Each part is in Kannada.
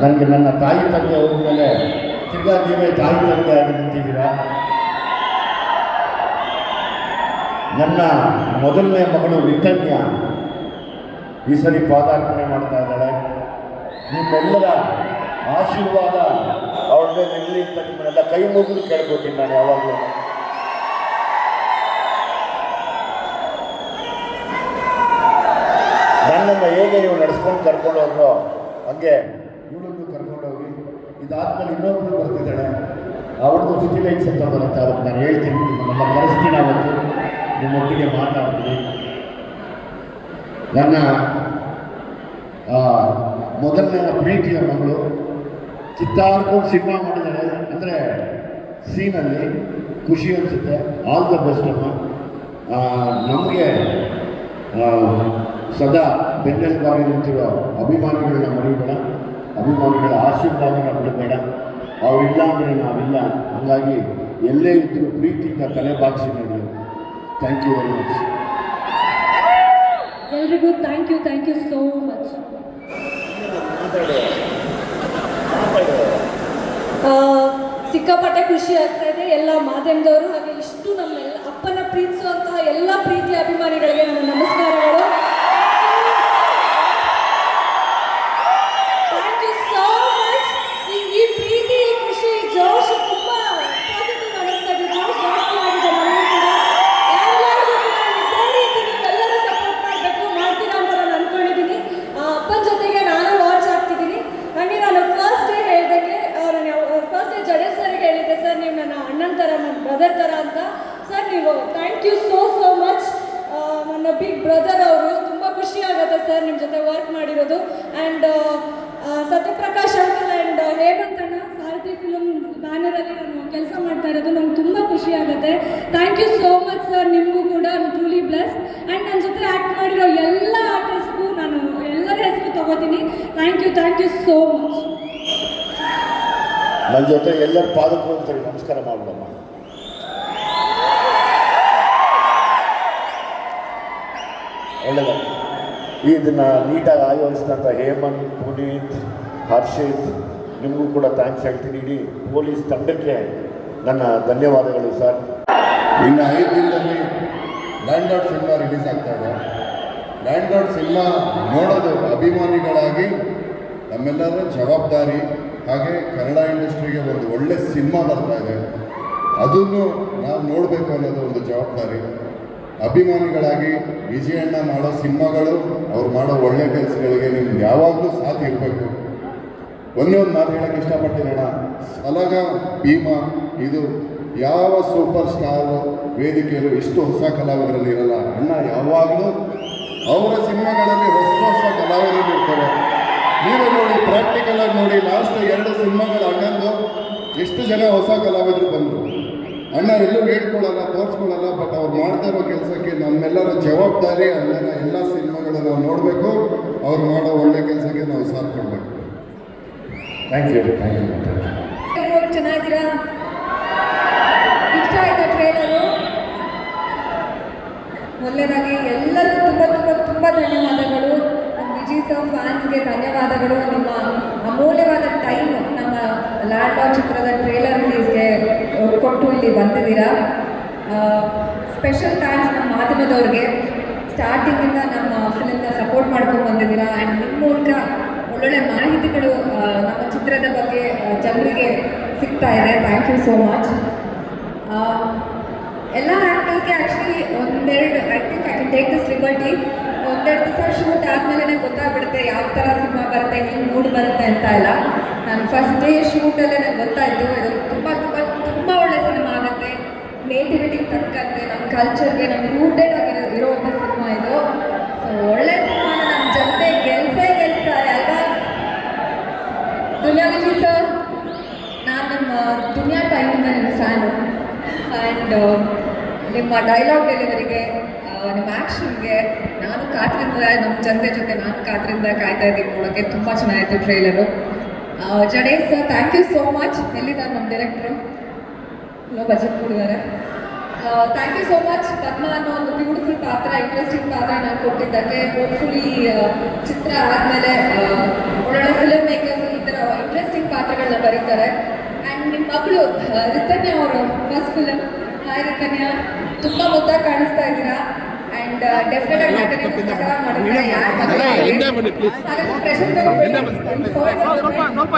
ನನಗೆ ನನ್ನ ತಾಯಿ ತಂದೆ ಹೋದ್ಮೇಲೆ ತಿರ್ಗಾ ನೀವೇ ತಾಯಿ ತಂದೆ ಆಗಿ ನಿಂತಿದ್ದೀರಾ. ನನ್ನ ಮೊದಲನೇ ಮಗಳು ವಿತನ್ಯ ಈ ಸರಿ ಪಾದಾರ್ಪಣೆ ಮಾಡ್ತಾ ಇದ್ದಾಳೆ. ನಿಮ್ಮೆಲ್ಲರ ಆಶೀರ್ವಾದ ಅವಳ ಮೇಲೆ ನಿಲ್ಲಿ ಅಂತ ನಿಮ್ಮನ್ನೆಲ್ಲ ಕೈ ಮುಗಿದು ಕೇಳ್ಕೊತೀನಿ ನಾನು ಯಾವಾಗಲೂ. ನನ್ನನ್ನು ಹೇಗೆ ನೀವು ನಡೆಸ್ಕೊಂಡು ಕರ್ಕೊಂಡು ಹೋದ್ರೋ ಹಾಗೆ ಇವಳನ್ನು ಕರ್ಕೊಂಡೋಗಿ. ಇದಾದ್ಮೇಲೆ ಇನ್ನೊಬ್ರು ಬರ್ತಿದ್ದಾಳೆ, ಅವ್ರದ್ದು ಸಿಟಿ ಲೈಟ್ಸ್ ಅಂತ ಬರುತ್ತೆ. ಅವತ್ತು ನಾನು ಹೇಳ್ತೀನಿ, ನಮ್ಮ ಕರೆಸ್ತೀನಿ, ಅವತ್ತು ನಿಮ್ಮೊಟ್ಟಿಗೆ ಮಾತಾಡ್ತೀನಿ. ನನ್ನ ಮೊದಲನೇ ಪ್ರೀತಿಯ ಮಗಳು ಕಿತ್ತಾಡ್ಕೊಂಡು ಸಿನಿಮಾ ಮಾಡಿದ್ದಾಳೆ ಅಂದರೆ ಸೀನಲ್ಲಿ ಖುಷಿ ಅನಿಸುತ್ತೆ. ಆಲ್ ದ ಬೆಸ್ಟ್ ಅಮ್ಮ. ನಮಗೆ ಸದಾ ಬೆನ್ನೆಲುಬಾಗಿ ನಿಂತಿರೋ ಅಭಿಮಾನಿಗಳನ್ನ ಮರಿಬೇಡ, ಅಭಿಮಾನಿಗಳ ಆಶೀರ್ವಾದನ ಬಿಡಬೇಡ. ಅವರಿಲ್ಲ ಅಂದರೆ ನಾವಿಲ್ಲ. ಹಾಗಾಗಿ ಎಲ್ಲೇ ಇದ್ದರೂ ಪ್ರೀತಿಯಿಂದ ತಲೆ ಬಾಗಿಸಿ ನೋಡಿ. Thank you very much. ಎಲ್ರಿಗೂ ಥ್ಯಾಂಕ್ ಯು ಸೋ ಮಚ್. ಸಿಕ್ಕಾಪಟ್ಟೆ ಖುಷಿ ಆಗ್ತಾ ಇದೆ ಎಲ್ಲ ಮಾಧ್ಯಮದವರು ಹಾಗೆ ಇಷ್ಟು ನಮ್ಮೆಲ್ಲ ಅಪ್ಪನ ಪ್ರೀತಿಸುವಂತಹ ಎಲ್ಲ ಪ್ರೀತಿಯ ಅಭಿಮಾನಿಗಳಿಗೆ ನನ್ನ ನಮಸ್ಕಾರಗಳು. Thank you so much. ಈ ಪ್ರೀತಿ, ಈ ಖುಷಿ, ಜೋಶ್ ತುಂಬ ಪಾಸಿಟಿವ್ ಅನಿಸ್ತಾ ಇದೆ. ಜೋಶ್ ಜಾಸ್ತಿ ಆಗಿದೆ ನಮಗೂ ಕೂಡ. ಎಲ್ಲರಿಗೂ ಕೂಡ ಇದೇ ರೀತಿ ನೀವೆಲ್ಲರೂ ಸಪೋರ್ಟ್ ಮಾಡಬೇಕು, ಮಾಡ್ತೀರಾ ಅಂತ ನಾನು ಅಂದ್ಕೊಂಡಿದ್ದೀನಿ. ಅಪ್ಪನ ಜೊತೆಗೆ ನಾನು ವಾಚ್ ಆಗ್ತಿದ್ದೀನಿ. ಹಾಗೆ ನಾನು ಫಸ್ಟ್ ಡೇ ಹೇಳ್ದಂಗೆ ಫಸ್ಟ್ ಡೇ ಜಡೇಜ್ ಸರ್ಗೆ ಹೇಳಿದ್ದೆ, ಸರ್ ನೀವು ನನ್ನ ಅಣ್ಣನ ಥರ, ನನ್ನ ಬ್ರದರ್ ಥರ ಅಂತ. ಸರ್ ನೀವು ಥ್ಯಾಂಕ್ ಯು ಸೋ ಮಚ್. ನನ್ನ ಬಿಗ್ ಬ್ರದರ್ ಅವರು. ತುಂಬ ಖುಷಿ ಆಗುತ್ತೆ ಸರ್ ನಿಮ್ಮ ಜೊತೆ ವರ್ಕ್ ಮಾಡಿರೋದು. And Satyaprakash uncle and Hemanth ಅಣ್ಣ ಸಾರಥಿ ಫಿಲ್ಮ್ ಬ್ಯಾನರಲ್ಲಿ ನಾನು ಕೆಲಸ ಮಾಡ್ತಾ ಇರೋದು ನಂಗೆ ತುಂಬ ಖುಷಿ ಆಗುತ್ತೆ. Thank you so much sir. ನಿಮಗೂ ಕೂಡ I am truly blessed. And ನನ್ನ ಜೊತೆ ಆ್ಯಕ್ಟ್ ಮಾಡಿರೋ ಎಲ್ಲ ಆರ್ಟಿಸ್ಟ್ಗೂ ನಾನು ಎಲ್ಲರ ಹೆಸರು ತಗೋತೀನಿ. Thank you so much. ನನ್ನ ಜೊತೆ ಎಲ್ಲರ ಪಾದಕ್ಕೂ ಹೋಗ್ತಾರೆ, ನಮಸ್ಕಾರ ಮಾಡ್ಬಿಡಮ್ಮ. ಒಳ್ಳೆಯದ. ಇದನ್ನು ನೀಟಾಗಿ ಆಯೋಜಿಸಿದಂಥ ಹೇಮಂತ್, ಪುನೀತ್, ಹರ್ಷಿತ್ ನಿಮಗೂ ಕೂಡ ಥ್ಯಾಂಕ್ಸ್ ಹೇಳ್ತೀನಿ. ಇಡೀ ಪೊಲೀಸ್ ತಂಡಕ್ಕೆ ನನ್ನ ಧನ್ಯವಾದಗಳು ಸರ್. ಇನ್ನು 5 ದಿನದಲ್ಲಿ ಲ್ಯಾಂಡ್ ಲಾರ್ಡ್ ಸಿನಿಮಾ ರಿಲೀಸ್ ಆಗ್ತಾ ಇದೆ. ಲ್ಯಾಂಡ್ ಲಾರ್ಡ್ ಸಿನಿಮಾ ನೋಡೋದು ಅಭಿಮಾನಿಗಳಾಗಿ ನಮ್ಮೆಲ್ಲರ ಜವಾಬ್ದಾರಿ. ಹಾಗೆ ಕನ್ನಡ ಇಂಡಸ್ಟ್ರಿಗೆ ಒಂದು ಒಳ್ಳೆ ಸಿನಿಮಾ ಬರ್ತಾ ಇದೆ, ಅದನ್ನು ನಾವು ನೋಡಬೇಕು ಅನ್ನೋದು ಒಂದು ಜವಾಬ್ದಾರಿ. ಅಭಿಮಾನಿಗಳಾಗಿ ವಿಜಯಣ್ಣ ಮಾಡೋ ಸಿನಿಮಾಗಳು, ಅವ್ರು ಮಾಡೋ ಒಳ್ಳೆ ಕೆಲಸಗಳಿಗೆ ನಿಮ್ಗೆ ಯಾವಾಗಲೂ ಸಾಥ್ ಇರಬೇಕು. ಒಂದೇ ಒಂದು ಮಾತು ಹೇಳೋಕ್ಕೆ ಇಷ್ಟಪಡ್ತೀನಿ ಅಣ್ಣ. ಸಲಗ, ಭೀಮಾ, ಇದು ಯಾವ ಸೂಪರ್ ಸ್ಟಾರ್ ವೇದಿಕೆಯಲ್ಲೂ ಇಷ್ಟು ಹೊಸ ಕಲಾವಿದರಲ್ಲಿ ಇರಲ್ಲ. ಅಣ್ಣ ಯಾವಾಗಲೂ ಅವರ ಸಿನಿಮಾಗಳಲ್ಲಿ ಹೊಸ ಕಲಾವಿದರು ಇರ್ತಾರೆ. ನೀವೇ ನೋಡಿ, ಪ್ರಾಕ್ಟಿಕಲಾಗಿ ನೋಡಿ, ಲಾಸ್ಟ್ 2 ಸಿನಿಮಾಗಳು ಅಣ್ಣಂದು ಎಷ್ಟು ಜನ ಹೊಸ ಕಲಾವಿದರು ಬಂದರು. ಅಣ್ಣ ಎಲ್ಲೂ ಹೇಳ್ಕೊಳ್ಳಲ್ಲ, ತೋರಿಸ್ಕೊಳ್ಳಲ್ಲ, ಬಟ್ ಅವ್ರು ಮಾಡ್ತಾ ಇರೋ ಕೆಲಸಕ್ಕೆ ನಮ್ಮೆಲ್ಲರ ಜವಾಬ್ದಾರಿ. ಅಣ್ಣನ ಎಲ್ಲ ಸಿನಿಮಾಗಳು ನಾವು ನೋಡಬೇಕು, ಅವ್ರು ಮಾಡೋ ಒಳ್ಳೆ ಕೆಲಸಕ್ಕೆ ನಾವು ಸಾಥ್ ಕೊಡಬೇಕು. Thank you. ಚೆನ್ನಾಗಿದ್ದೀರಾ? ಇಷ್ಟ ಆಯ್ತಾ ಟ್ರೇಲರು? ಮೊದಲನೇದಾಗಿ ಎಲ್ಲರಿಗೂ ತುಂಬ ಧನ್ಯವಾದಗಳು. ವಿಜಯ್ ಸರ್ ಫ್ಯಾನ್ಸ್ಗೆ ಧನ್ಯವಾದಗಳು. ನಿಮ್ಮ ಅಮೂಲ್ಯವಾದ ಟೈಮ್ ನಮ್ಮ ಲ್ಯಾಂಡ್ ಲಾರ್ಡ್ ಚಿತ್ರದ ಟ್ರೇಲರ್ ರಿಲೀಸ್ಗೆ ಕೊಟ್ಟು ಇಲ್ಲಿ ಬಂದಿದ್ದೀರಾ. ಸ್ಪೆಷಲ್ ಥ್ಯಾಂಕ್ಸ್ ನಮ್ಮ ಮಾಧ್ಯಮದವ್ರಿಗೆ. ಸ್ಟಾರ್ಟಿಂಗಿಂದ ನಮ್ಮ ಫಿಲ್ಮ್ನ ಸಪೋರ್ಟ್ ಮಾಡ್ಕೊಂಡು ಬಂದಿದ್ದೀರಾ. ಆ್ಯಂಡ್ ನಿಮ್ಮ ಮೂಲಕ ಒಳ್ಳೊಳ್ಳೆ ಮಾಹಿತಿಗಳು ನಮ್ಮ ಚಿತ್ರದ ಬಗ್ಗೆ ಜನರಿಗೆ ಸಿಗ್ತಾ ಇದೆ. Thank you so much. ಎಲ್ಲ ಆ್ಯಕ್ಟರ್ಸ್ಗೆ actually I think I can take this liberty. 1-2 ದಿವಸ ಶೂಟ್ ಆದಮೇಲೆ ಗೊತ್ತಾಗ್ಬಿಡುತ್ತೆ ಯಾವ ಥರ ಸಿನಿಮಾ ಬರುತ್ತೆ, ಹೆಂಗೆ ಮೂಡ್ ಬರುತ್ತೆ ಅಂತ ಎಲ್ಲ. ನಾನು ಫಸ್ಟ್ ಡೇ ಶೂಟಲ್ಲೇ ನನಗೆ ಗೊತ್ತಾಯಿತು, ಇದು ತುಂಬ ಒಳ್ಳೆ ಸಿನಿಮಾ ಆಗುತ್ತೆ. ನೇಟಿವಿಟಿಗೆ ತಕ್ಕಂತೆ, ನಮ್ಮ ಕಲ್ಚರ್ಗೆ, ನಮ್ಮ ರೂಟೆಡ್ ಇರೋವಂಥ ಸಿನಿಮಾ ಇದು. ಸೊ ಒಳ್ಳೆ ಸಿನಿಮಾನ ನಮ್ಮ ಜನತೆ ಗೆಲ್ತಾರೆ ಅಲ್ವಾ? ದುನಿಯಾ ವಿಜಯ್ ಸರ್, ನಾನು ನಿಮ್ಮ ದುನಿಯಾ ಟೈಮಿಂದ ನಿಮ್ಮ ಫ್ಯಾನು. ಆ್ಯಂಡ್ ನಿಮ್ಮ ಡೈಲಾಗ್ ಡೆಲಿವರಿಗೆ, ನಿಮ್ಮ ಆ್ಯಕ್ಷನ್ಗೆ ನಾನು ಕಾತರಿಂದ, ನಮ್ಮ ಜನತೆ ಜೊತೆ ನಾನು ಕಾತರಿಂದ ಕಾಯ್ತಾ ಇದ್ದೀನಿ ನೋಡೋಕ್ಕೆ. ತುಂಬ ಚೆನ್ನಾಗಿತ್ತು trailer. Jadesh sir, thank you so much. ಎಲ್ಲಿದ್ದಾರೆ ನಮ್ಮ ಡೈರೆಕ್ಟ್ರು? ಬಜೆಟ್ ಕೊಡಿದ್ದಾರೆ. Thank you so much. Padma ಅನ್ನೋ ಒಂದು ಬ್ಯೂಟಿಫುಲ್ ಪಾತ್ರ, ಇಂಟ್ರೆಸ್ಟಿಂಗ್ ಪಾತ್ರ ನಾನು ಕೊಟ್ಟಿದ್ದಕ್ಕೆ. ಹೋಪ್ಫುಲಿ ಚಿತ್ರ ಆದಮೇಲೆ ಒಳ್ಳೊಳ್ಳೆ ಫಿಲಮ್ ಮೇಕರ್ಸ್ ಈ ಥರ ಪಾತ್ರಗಳನ್ನ ಬರೀತಾರೆ. ಆ್ಯಂಡ್ ನಿಮ್ಮ ಮಗಳು ರಿತನ್ಯ ಅವರು ಫಸ್ಟ್ ಫಿಲಮ್. ಹಾಯ್ ರಿತನ್ಯ, ತುಂಬ ಮುದ್ದಾಗಿ ಕಾಣಿಸ್ತಾ ಇದ್ದೀರಾ. ಆ್ಯಂಡ್ ಡೆಫಿನೆಟ್ ಆಗಿ ನಟನೆ ಪುಸ್ತಕ ಮಾಡಿದ್ರೆ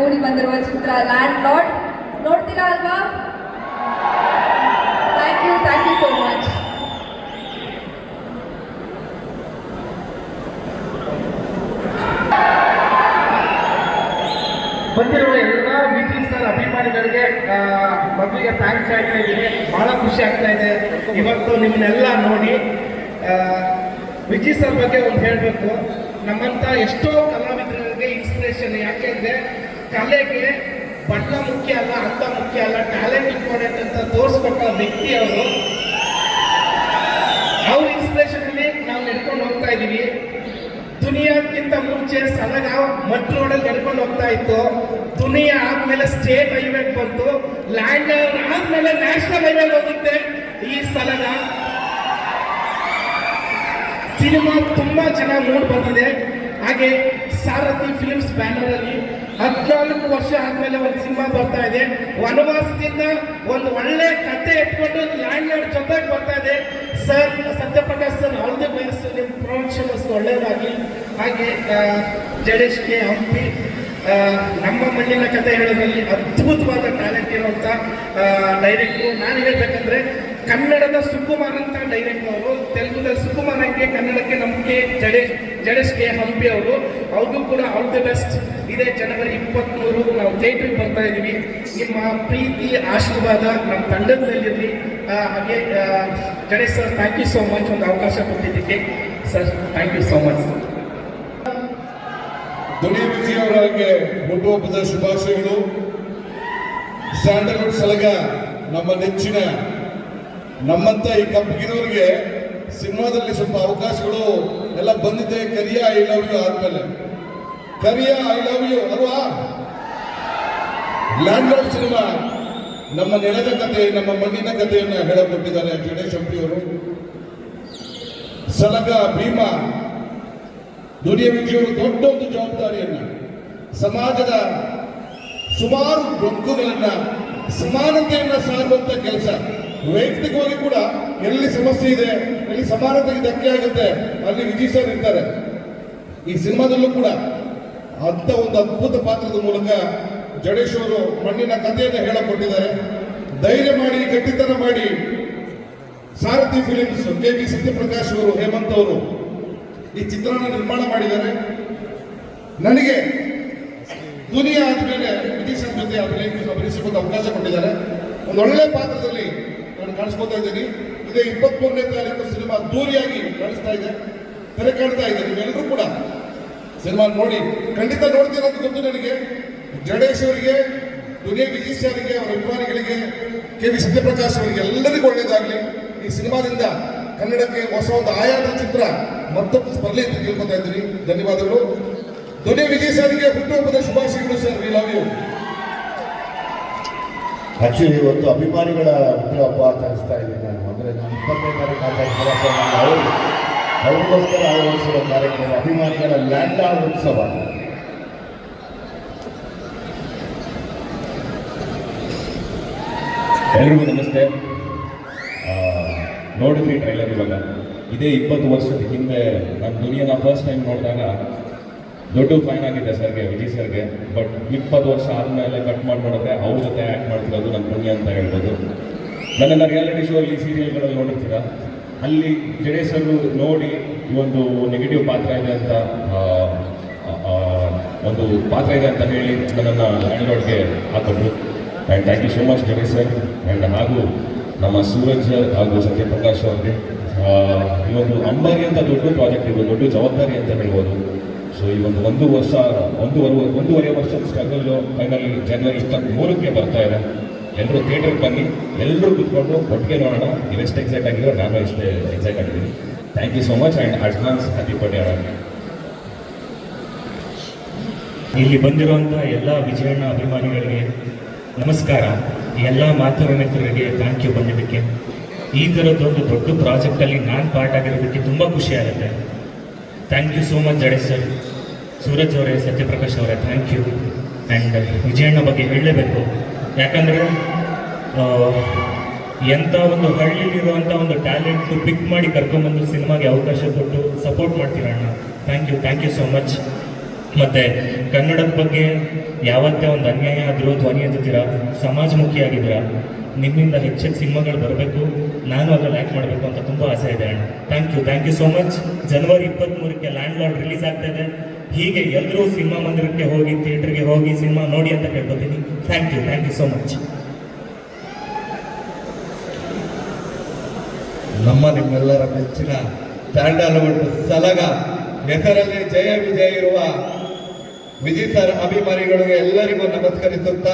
ಓಡಿ ಬಂದಿರುವ ಚಿತ್ರ ಲ್ಯಾಂಡ್ ಲಾರ್ಡ್ ನೋಡ್ತೀರಾ ಅಲ್ವಾ? Thank you so much. ಬಂದಿರುವ ಎಲ್ಲ ವಿಜಯ್ ಸರ್ ಅಭಿಮಾನಿಗಳಿಗೆ ಮೊದಲಿಗೆ ಥ್ಯಾಂಕ್ಸ್ ಹೇಳ್ತಾ ಇದ್ದೀನಿ. ಭಾಳ ಖುಷಿ ಆಗ್ತಾ ಇದೆ ಇವತ್ತು ನಿಮ್ಮನ್ನೆಲ್ಲ ನೋಡಿ. ವಿಜಯ್ ಸರ್ ಬಗ್ಗೆ ಒಂದು ಹೇಳಬೇಕು, ನಮ್ಮಂಥ ಎಷ್ಟೋ ಕಲಾವಿದರಿಗೆ ಇನ್ಸ್ಪಿರೇಷನ್. ಯಾಕೆಂದರೆ ಕಲೆಗೆ ಬಣ್ಣ ಮುಖ್ಯ ಅಲ್ಲ, ಅಂದ ಮುಖ್ಯ ಅಲ್ಲ, ಟ್ಯಾಲೆಂಟ್ ಇಂಪಾರ್ಟೆಂಟ್ ಅಂತ ತೋರಿಸ್ಕೊಟ್ಟ ವ್ಯಕ್ತಿ ಅವರು. ಅವ್ರ ಇನ್ಸ್ಪಿರೇಷನಲ್ಲಿ ನಾವು ನಡ್ಕೊಂಡು ಹೋಗ್ತಾ ಇದ್ದೀವಿ. ದುನಿಯಾಕ್ಕಿಂತ ಮುಂಚೆ ಸಲಗ ಮಡ್ ರೋಡಲ್ಲಿ ನಡ್ಕೊಂಡು ಹೋಗ್ತಾ ಇತ್ತು. ದುನಿಯಾ ಆದ್ಮೇಲೆ ಸ್ಟೇಟ್ ಹೈವೇಗೆ ಬಂತು. ಲ್ಯಾಂಡ್ ಆದ್ಮೇಲೆ ನ್ಯಾಷನಲ್ ಹೈವೇಗೆ ಹೋಗುತ್ತೆ ಈ ಸಲಗ. ಸಿನಿಮಾ ತುಂಬಾ ಚೆನ್ನಾಗಿ ಮೂಡ್ ಬಂದಿದೆ. ಹಾಗೆ ಸಾರಥಿ ಫಿಲ್ಮ್ಸ್ ಬ್ಯಾನರ್ ಅಲ್ಲಿ 14 ವರ್ಷ ಆದ್ಮೇಲೆ ಒಂದು ಸಿನಿಮಾ ಬರ್ತಾ ಇದೆ. ವನವಾಸದಿಂದ ಒಂದು ಒಳ್ಳೆ ಕತೆ ಎತ್ಕೊಂಡು ಲ್ಯಾಂಡ್ ಲಾರ್ಡ್ ಜೊತೆಗೆ ಬರ್ತಾ ಇದೆ. Sir Satyaprakash sir all the best, ನಿಮ್ಮ ಪ್ರೊಡಕ್ಷನ್ಸ್ ಒಳ್ಳೆಯದಾಗಿ. ಹಾಗೆ ಜಡೇಶ್ ಕೆ ಹಂಪಿ ನಮ್ಮ ಮಣ್ಣಿನ ಕತೆ ಹೇಳೋದ್ರಲ್ಲಿ ಅದ್ಭುತವಾದ ಟ್ಯಾಲೆಂಟ್ ಇರುವಂಥ ಡೈರೆಕ್ಟ್ರು. ನಾನು ಹೇಳ್ಬೇಕಂದ್ರೆ ಕನ್ನಡದ ಸುಕುಮಾರ್ ಅಂತ ಡೈರೆಕ್ಟರ್ ಅವರು, ತೆಲುಗುದಲ್ಲಿ ಸುಕುಮಾರ್ ಹಂಗೆ ಕನ್ನಡಕ್ಕೆ ನಮಗೆ ಜಡೇಶ್ ಕೆ ಹಂಪಿ ಅವರು. ಅವ್ರಿಗೂ ಕೂಡ ಆಲ್ ದಿ ಬೆಸ್ಟ್. ಇದೇ ಜನವರಿ 23 ನಾವು ಥಿಯೇಟ್ರಿಗೆ ಬರ್ತಾ ಇದ್ದೀವಿ. ನಿಮ್ಮ ಪ್ರೀತಿ ಆಶೀರ್ವಾದ ನಮ್ಮ ತಂಡದಲ್ಲಿರಲಿ. ಹಾಗೆ Jadesh sir thank you so much ಒಂದು ಅವಕಾಶ ಕೊಟ್ಟಿದ್ದಕ್ಕೆ. Sir thank you so much. Duniya Vijay ಅವರಿಗೆ ಹುಟ್ಟುಹಬ್ಬದ ಶುಭಾಶಯಗಳು. ಸ್ಯಾಂಡಲ್ವುಡ್ ಸಲಗ ನಮ್ಮ ನೆಚ್ಚಿನ ನಮ್ಮಂತ ಈ ಕಪ್ಪಗಿನವರಿಗೆ ಸಿನಿಮಾದಲ್ಲಿ ಸ್ವಲ್ಪ ಅವಕಾಶಗಳು ಎಲ್ಲ ಬಂದಿದೆ. ಕರಿಯ ಐ ಲವ್ ಯು ಆದ್ಮೇಲೆ ಕರಿಯ ಐ ಲವ್ ಯು ಅಲ್ವಾ? ಲ್ಯಾಂಡ್ ಲಾರ್ಡ್ ಸಿನಿಮಾ ನಮ್ಮ ನೆಲದ ಕತೆ, ನಮ್ಮ ಮಣ್ಣಿನ ಕಥೆಯನ್ನು ಹೇಳಕೊಟ್ಟಿದ್ದಾರೆ ಜಡೇಶ್ ಹಂಪಿ ಅವರು. ಸಲಗ ಭೀಮಾ ದುನಿಯಾ ವಿಜಯ್ ಅವರು ದೊಡ್ಡ ಒಂದು ಜವಾಬ್ದಾರಿಯನ್ನ, ಸಮಾಜದ ಸುಮಾರು ಡೊಂಕುಗಳನ್ನ, ಸಮಾನತೆಯನ್ನ ಸಾರುವಂತ ಕೆಲಸ. ವೈಯಕ್ತಿಕವಾಗಿ ಕೂಡ ಎಲ್ಲಿ ಸಮಸ್ಯೆ ಇದೆ, ಎಲ್ಲಿ ಸಮಾನತೆಗೆ ಧಕ್ಕೆ ಆಗುತ್ತೆ, ಅಲ್ಲಿ ವಿಜಯ್ ಸರ್ ಇರ್ತಾರೆ. ಈ ಸಿನಿಮಾದಲ್ಲೂ ಕೂಡ ಅಂತ ಒಂದು ಅದ್ಭುತ ಪಾತ್ರದ ಮೂಲಕ ಜಡೇಶ್ ಅವರು ಮಣ್ಣಿನ ಕಥೆಯನ್ನು ಹೇಳಕೊಟ್ಟಿದ್ದಾರೆ. ಧೈರ್ಯ ಮಾಡಿ, ಗಟ್ಟಿತನ ಮಾಡಿ ಸಾರಥಿ ಫಿಲಿಮ್ಸ್ ಕೆ.ವಿ. ಸತ್ಯಪ್ರಕಾಶ್ ಅವರು, ಹೇಮಂತ್ ಅವರು ಈ ಚಿತ್ರನ ನಿರ್ಮಾಣ ಮಾಡಿದ್ದಾರೆ. ನನಗೆ ದುನಿಯಾ ಆದ್ಮೇಲೆ ವಿಜಯ್ ಸರ್ ಜೊತೆ ಅಭಿನಯಿಸಿಕೊಂಡು ಅವಕಾಶ ಕೊಟ್ಟಿದ್ದಾರೆ. ಒಂದು ಒಳ್ಳೆ ಪಾತ್ರದಲ್ಲಿ ನಾನು ಕಾಣಿಸ್ಕೊತಾ ಇದ್ದೀನಿ. ಇದೇ 23ನೇ ತಾರೀಕು ಸಿನಿಮಾ ದೂರಿಯಾಗಿ ಕಾಣಿಸ್ತಾ ಇದೆ, ತೆರೆ ಕಾಣ್ತಾ ಇದೆ. ನೀವೆಲ್ಲರೂ ಕೂಡ ಸಿನಿಮಾ ನೋಡಿ, ಖಂಡಿತ ನೋಡ್ತೀರಾ ಅಂತ ಗೊತ್ತು ನನಗೆ. ಜಡೇಶ್ ಅವರಿಗೆ, ದುನಿಯಾ ವಿಜಯ್ ಸರ್ಗೆ, ಅವರ ಅಭಿಮಾನಿಗಳಿಗೆ, ಕೆ.ವಿ. ಸತ್ಯಪ್ರಕಾಶ್ ಅವರಿಗೆ ಎಲ್ಲರಿಗೂ ಒಳ್ಳೇದಾಗಲಿ. ಈ ಸಿನಿಮಾದಿಂದ ಕನ್ನಡಕ್ಕೆ ಹೊಸ ಒಂದು ಆಯಾಮದ ಚಿತ್ರ ಮತ್ತೊಂದು ಬರಲಿ ಅಂತ ಕೇಳ್ಕೊತಾ ಇದ್ದೀನಿ. ಧನ್ಯವಾದಗಳು. ದುನಿಯಾ ವಿಜಯ್ ಸರ್ಗೆ ಹುಟ್ಟುಹಬ್ಬದ ಶುಭಾಶಯಗಳು sir. We love you. Actually ಇವತ್ತು ಅಭಿಮಾನಿಗಳ ಹುಟ್ಟುಹಬ್ಬ ಆಚರಿಸ್ತಾ ಇದ್ದೀನಿ ನಾನು. ಅಂದರೆ ನಾನು 20ನೇ ತಾರೀಕು ಆಚರಿಸಿದ ಸರ್, ಅವ್ರಿಗೋಸ್ಕರ ಆಯೋಜಿಸಿದ ಕಾರ್ಯಕ್ರಮ ಅಭಿಮಾನಿಗಳ ಲ್ಯಾಂಡ್ ಲಾರ್ಡ್ ಉತ್ಸವ. ಎಲ್ರಿಗೂ ನಮಸ್ತೆ. ನೋಡಿದ್ರಿ ಟ್ರೈಲರ್. ಇವಾಗ ಇದೇ 20 ವರ್ಷದ ಹಿಂದೆ ನಾನು ದುನಿಯಾನ ಫಸ್ಟ್ ಟೈಮ್ ನೋಡಿದಾಗ ದೊಡ್ಡ ಫ್ಯಾನ್ ಆಗಿದ್ದೆ ಸರ್ಗೆ, ವಿಜಯ್ ಸರ್ಗೆ. ಬಟ್ 20 ವರ್ಷ ಆದಮೇಲೆ ಕಟ್ ಮಾಡಿ ನೋಡಿದ್ರೆ ಅವ್ರ ಜೊತೆ ಆ್ಯಕ್ಟ್ ಮಾಡ್ತಿರೋದು ನನ್ನ ಪುಣ್ಯ ಅಂತ ಹೇಳ್ಬೋದು. ನನ್ನನ್ನು ರಿಯಾಲಿಟಿ ಶೋ ಅಲ್ಲಿ ಸೀರಿಯಲ್ಗಳಲ್ಲಿ ನೋಡಿರ್ತೀರ, ಅಲ್ಲಿ ಜಡೇಶ್ ಅವರು ನೋಡಿ ಈ ಒಂದು ನೆಗೆಟಿವ್ ಪಾತ್ರ ಇದೆ ಅಂತ ಒಂದು ಪಾತ್ರ ಇದೆ ಅಂತ ಹೇಳಿ ನನ್ನನ್ನು ಲ್ಯಾಂಡ್ ಲಾರ್ಡ್ಗೆ ಹಾಕೊಂಡ್ರು. And thank you so much Jadesh sir. And ಹಾಗೂ ನಮ್ಮ ಸೂರಜ್ ಸರ್ ಹಾಗೂ ಸತ್ಯಪ್ರಕಾಶ್ ಅವ್ರಿಗೆ ಈ ಒಂದು ಅಂಬಾರಿ ಅಂತ ದೊಡ್ಡ ಪ್ರಾಜೆಕ್ಟ್ ಇದು, ದೊಡ್ಡ ಜವಾಬ್ದಾರಿ ಅಂತ ಹೇಳ್ಬೋದು. ಸೊ ಈ ಒಂದು ಒಂದೂವರೆ ವರ್ಷದ ಸ್ಟ್ರಗಲ್ಲು ಫೈನಲಿ ಜನವರಿ 23ಕ್ಕೆ ಬರ್ತಾ ಇದೆ. ಎಲ್ಲರೂ ಥಿಯೇಟರ್ಗೆ ಬನ್ನಿ, ಎಲ್ಲರೂ ಕೂತ್ಕೊಂಡು ಒಟ್ಟಿಗೆ ನೋಡೋಣ. ನೀವೆಷ್ಟು ಎಕ್ಸೈಟ್ ಆಗಿರೋ ನಾನು ಇಷ್ಟೇ ಎಕ್ಸೈಟ್ ಆಗಿದ್ದೀನಿ. Thank you so much and advance happy birthday ಅವರ. ಇಲ್ಲಿ ಬಂದಿರುವಂಥ ಎಲ್ಲ ವಿಜಯಣ್ಣ ಅಭಿಮಾನಿಗಳಿಗೆ ನಮಸ್ಕಾರ. ಎಲ್ಲ ಮಾಧ್ಯಮ ಮಿತ್ರರಿಗೆ ಥ್ಯಾಂಕ್ ಯು ಬಂದಿದ್ದಕ್ಕೆ. ಈ ಥರದ್ದೊಂದು ದೊಡ್ಡ ಪ್ರಾಜೆಕ್ಟಲ್ಲಿ ನಾನು ಪಾರ್ಟ್ ಆಗಿರೋದಕ್ಕೆ ತುಂಬ ಖುಷಿ ಆಗುತ್ತೆ. Thank you so much Jadesh sir, Suraj ಅವರೇ, ಸತ್ಯಪ್ರಕಾಶ್ ಅವರೇ, ಥ್ಯಾಂಕ್ ಯು. ಆ್ಯಂಡ್ ವಿಜಯಣ್ಣ ಬಗ್ಗೆ ಹೇಳಲೇಬೇಕು. ಯಾಕಂದರೆ ಎಂಥ ಒಂದು ಹಳ್ಳಿಲಿರುವಂಥ ಒಂದು ಟ್ಯಾಲೆಂಟು ಪಿಕ್ ಮಾಡಿ ಕರ್ಕೊಂಬಂದು ಸಿನಿಮಾಗೆ ಅವಕಾಶ ಕೊಟ್ಟು ಸಪೋರ್ಟ್ ಮಾಡ್ತೀರಣ್ಣ. Thank you so much. ಮತ್ತು ಕನ್ನಡದ ಬಗ್ಗೆ ಯಾವತ್ತೇ ಒಂದು ಅನ್ಯಾಯ ಆದರೂ ಧ್ವನಿ ಎತ್ತುತ್ತೀರಾ, ಸಮಾಜಮುಖಿಯಾಗಿದ್ದೀರಾ. ನಿಮ್ಮಿಂದ ಹೆಚ್ಚಿನ ಸಿನಿಮಾಗಳು ಬರಬೇಕು, ನಾನು ಅದರಲ್ಲಿ ಆ್ಯಕ್ಟ್ ಮಾಡಬೇಕು ಅಂತ ತುಂಬ ಆಸೆ ಇದೆ ಅಣ್ಣ. Thank you so much. ಜನವರಿ 23ಕ್ಕೆ ಲ್ಯಾಂಡ್ ಲಾರ್ಡ್ ರಿಲೀಸ್ ಆಗ್ತಾ ಇದೆ. ಹೀಗೆ ಎಲ್ಲರೂ ಸಿನಿಮಾ ಮಂದಿರಕ್ಕೆ ಹೋಗಿ, ಥಿಯೇಟ್ರಿಗೆ ಹೋಗಿ ಸಿನಿಮಾ ನೋಡಿ ಅಂತ ಕೇಳ್ಕೊತೀನಿ. Thank you so much. ನಿಮ್ಮೆಲ್ಲರ ಮೆಚ್ಚಿನ ಸ್ಯಾಂಡಲ್ವುಡ್ ಸಲಗ, ಹೆಸರಲ್ಲಿ ಜಯ ವಿಜಯ ಇರುವ ವಿಜಯ್ ಸರ್ ಅಭಿಮಾನಿಗಳಿಗೆ ಎಲ್ಲರಿಗೂ ನಮಸ್ಕರಿಸುತ್ತಾ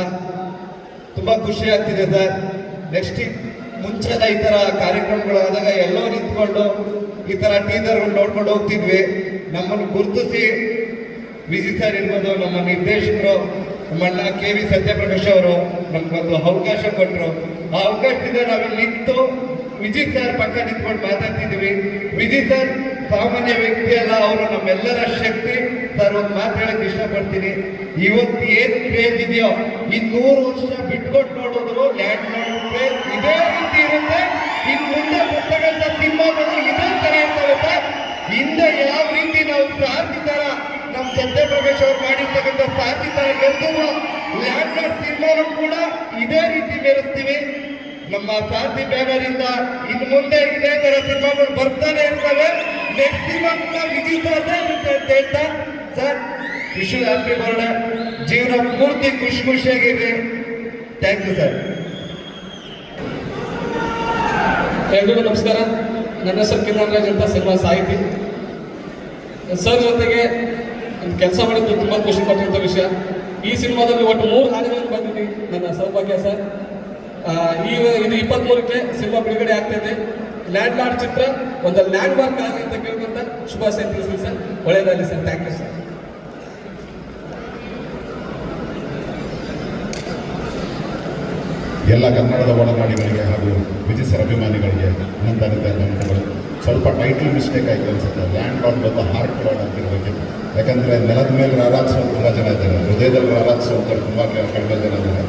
ತುಂಬ ಖುಷಿ ಆಗ್ತಿದೆ ಸರ್. ನೆಕ್ಸ್ಟ್ ಮುಂಚೆನ ಈ ಥರ ಕಾರ್ಯಕ್ರಮಗಳಾದಾಗ ಎಲ್ಲೋ ನಿಂತ್ಕೊಂಡು ಈ ಥರ ಟೀಸರ್ಗಳು ನೋಡ್ಕೊಂಡು ಹೋಗ್ತಿದ್ವಿ. ನಮ್ಮನ್ನು ಗುರುತಿಸಿ ವಿಜಯ್ ಸರ್ ಇರ್ಬೋದು, ನಮ್ಮ ನಿರ್ದೇಶಕರು, ನಮ್ಮಣ್ಣ KV ಸತ್ಯಪ್ರಕಾಶ್ ಅವರು ನಮ್ಗೊಂದು ಅವಕಾಶ ಕೊಟ್ಟರು. ಆ ಅವಕಾಶದಿಂದ ನಾವಿಲ್ಲಿ ನಿಂತು ವಿಜಯ್ ಸರ್ ಪಕ್ಕ ನಿಂತ್ಕೊಂಡು ಮಾತಾಡ್ತಿದ್ವಿ. ವಿಜಯ್ ಸರ್ ಸಾಮಾನ್ಯ ವ್ಯಕ್ತಿ ಅಲ್ಲ, ಅವರು ನಮ್ಮೆಲ್ಲರ ಶಕ್ತಿ. ಸರ್ ಒಂದು ಮಾತು ಹೇಳಕ್ ಇಷ್ಟಪಡ್ತೀನಿ, ಇವತ್ತು ಏನ್ ಕ್ರೇಜ್ ಇದೆಯೋ ಇನ್ನು 100 ವರ್ಷ ಬಿಟ್ಕೊಟ್ಟು ನೋಡಿದ್ರು ಲ್ಯಾಂಡ್ ಕ್ರೇಜ್ ಇದೇ ರೀತಿ ಇರುತ್ತೆ. ಇನ್ನು ಮುಂದೆ ಬರ್ತಕ್ಕಂಥ ಸಿನಿಮಾಗಳು ಇದೇ ತರ ಇರ್ತವೆ ಸರ್. ಹಿಂದೆ ಯಾವ ರೀತಿ ನಾವು ಸಾರ್ಥಿ ತರ ನಮ್ಮ ಸತ್ಯಪ್ರಕಾಶ್ ಅವ್ರು ಮಾಡಿರ್ತಕ್ಕಂಥ ಸಾರ್ಥಿ ತರ ಗೆಲ್ಸಿದ್ರು, ಲ್ಯಾಂಡ್ ಸಿನಿಮಾನು ಕೂಡ ಇದೇ ರೀತಿ ಬೆಳೆಸ್ತೀವಿ. ನಮ್ಮ ಸಾರ್ಥಿ ಬ್ಯಾನರ್ ಇಂದ ಇನ್ನು ಮುಂದೆ ಇದೇ ತರ ಸಿನಿಮಾಗಳು ಬರ್ತಾನೆ ಇರ್ತವೆ. ನೆಕ್ಸ್ಟ್ ಸಿನಿಮಾ ಕೂಡ ವಿಜಯಿಸೋದೇ ಇರುತ್ತೆ ಅಂತ ಹೇಳ್ತಾ sir, wish you happy birthday. ಜೀವನ ಪೂರ್ತಿ ಖುಷಿಯಾಗಿರ್ರಿ. Thank you sir. ಎಲ್ರಿಗೂ ನಮಸ್ಕಾರ. ನನ್ನ ಹೆಸರು ಕಿರಣ್ ಅಂತ, ಸಿನಿಮಾ ಸಾಹಿತಿ. ಸರ್ ಜೊತೆಗೆ ಕೆಲಸ ಮಾಡಿದ್ದು ತುಂಬ ಖುಷಿ ಪಟ್ಟಿರುವಂಥ ವಿಷಯ. ಈ ಸಿನಿಮಾದಲ್ಲಿ ಒಟ್ಟು 3 ಹಾಡುಗಳನ್ನು ಬಂದಿದ್ದೀನಿ, ನನ್ನ ಸೌಭಾಗ್ಯ ಸರ್. ಇದು 23ಕ್ಕೆ ಸಿನಿಮಾ ಬಿಡುಗಡೆ ಆಗ್ತಾ ಇದೆ. ಲ್ಯಾಂಡ್ ಲಾರ್ಡ್ ಚಿತ್ರ ಒಂದು ಲ್ಯಾಂಡ್ ಮಾರ್ಕ್ ಆಗಲಿ ಅಂತ ಕೇಳ್ಕೊಂತ ಶುಭಾಶಯ ತಿಳಿಸಿ ಸರ್. ಒಳ್ಳೆಯದಾಗಲಿ ಸರ್. Thank you sir. ಎಲ್ಲ ಕನ್ನಡದ ಒಳನಾಡಿಗಳಿಗೆ ಹಾಗೂ ವಿಜಯ್ ಸರ್ ಅಭಿಮಾನಿಗಳಿಗೆ ಅನಂತ ನಮಸ್ಕಾರಗಳು. ಸ್ವಲ್ಪ ಟೈಟಲ್ ಮಿಸ್ಟೇಕ್ ಆಯ್ತು ಅನ್ಸುತ್ತೆ. ಲ್ಯಾಂಡ್ ಲಾರ್ಡ್ ಬಂದು ಹಾರ್ಟ್ ಲಾರ್ಡ್ ಅಂತಿರ್ಬೇಕಿತ್ತು. ಯಾಕಂದರೆ ನೆಲದ ಮೇಲೆ ರಾರಾಜಿಸೋರು ತುಂಬ ಜನ ಇದ್ದಾರೆ, ಹೃದಯದಲ್ಲಿ ರಾರಾಜಿಸೋರು ತುಂಬ ಕಡಿಮೆ ಜನ ಇದ್ದಾರೆ.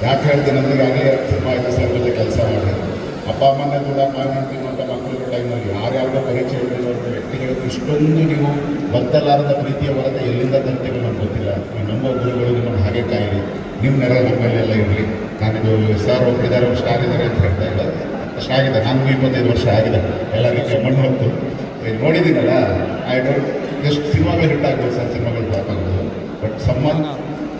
ಯಾಕೆ ಹೇಳ್ತೀನಿ ಅಂದರೆ, ಆಗಲೇ ಸಿನಿಮಾ ಆಯಿತು ಸರ್ ಜೊತೆ ಕೆಲಸ ಮಾಡಿ ಅಪ್ಪ ಅಮ್ಮನೇ ಕೂಡ ಮಾಡುವಂಥ ಮಕ್ಕಳ ಟೈಮಲ್ಲಿ ಯಾರ್ಯಾವುದೋ ಪರಿಚಯ ಇರುವಂಥ ವ್ಯಕ್ತಿಗಳಿಗೆ ಇಷ್ಟೊಂದು ನೀವು ಬದ್ದಲಾರದ ಪ್ರೀತಿಯ ಹೊರತೆ ಎಲ್ಲಿಂದ ತರ್ತೀವಿ ನಮ್ಗೆ ಗೊತ್ತಿಲ್ಲ. ನಮ್ಮ ಗುರುಗಳು ನಿಮ್ಮನ್ನು ಹಾಗೆ ಕಾಯಲಿ, ನಿಮ್ಮ ನೆರ ನಮ್ಮಲ್ಲೆಲ್ಲ ಇರಲಿ. ನಾನಿದು ಸರ್ ಒಬ್ಬರಿದ್ದಾರೆ, ಸ್ಟಾರ್ ಇದ್ದಾರೆ ಅಂತ ಹೇಳ್ತಾ ಇಲ್ಲ, ಅಷ್ಟಾಗಿದೆ. ನಾನು 25 ವರ್ಷ ಆಗಿದೆ, ಎಲ್ಲ ರೀತಿಯ ಮಣ್ಣು ಹೊತ್ತು ನೋಡಿದ್ದೀನಲ್ಲ. ಐ ಡೋಂಟ್ ಎಷ್ಟು ಸಿನಿಮಾಗಳು ಹಿಟ್ ಆಗ್ಬೋದು ಸರ್, ಸಿನಿಮಾಗಳು ಫ್ಲಾಪ್ ಆಗ್ಬೋದು. ಬಟ್ ಸಂಬಂಧ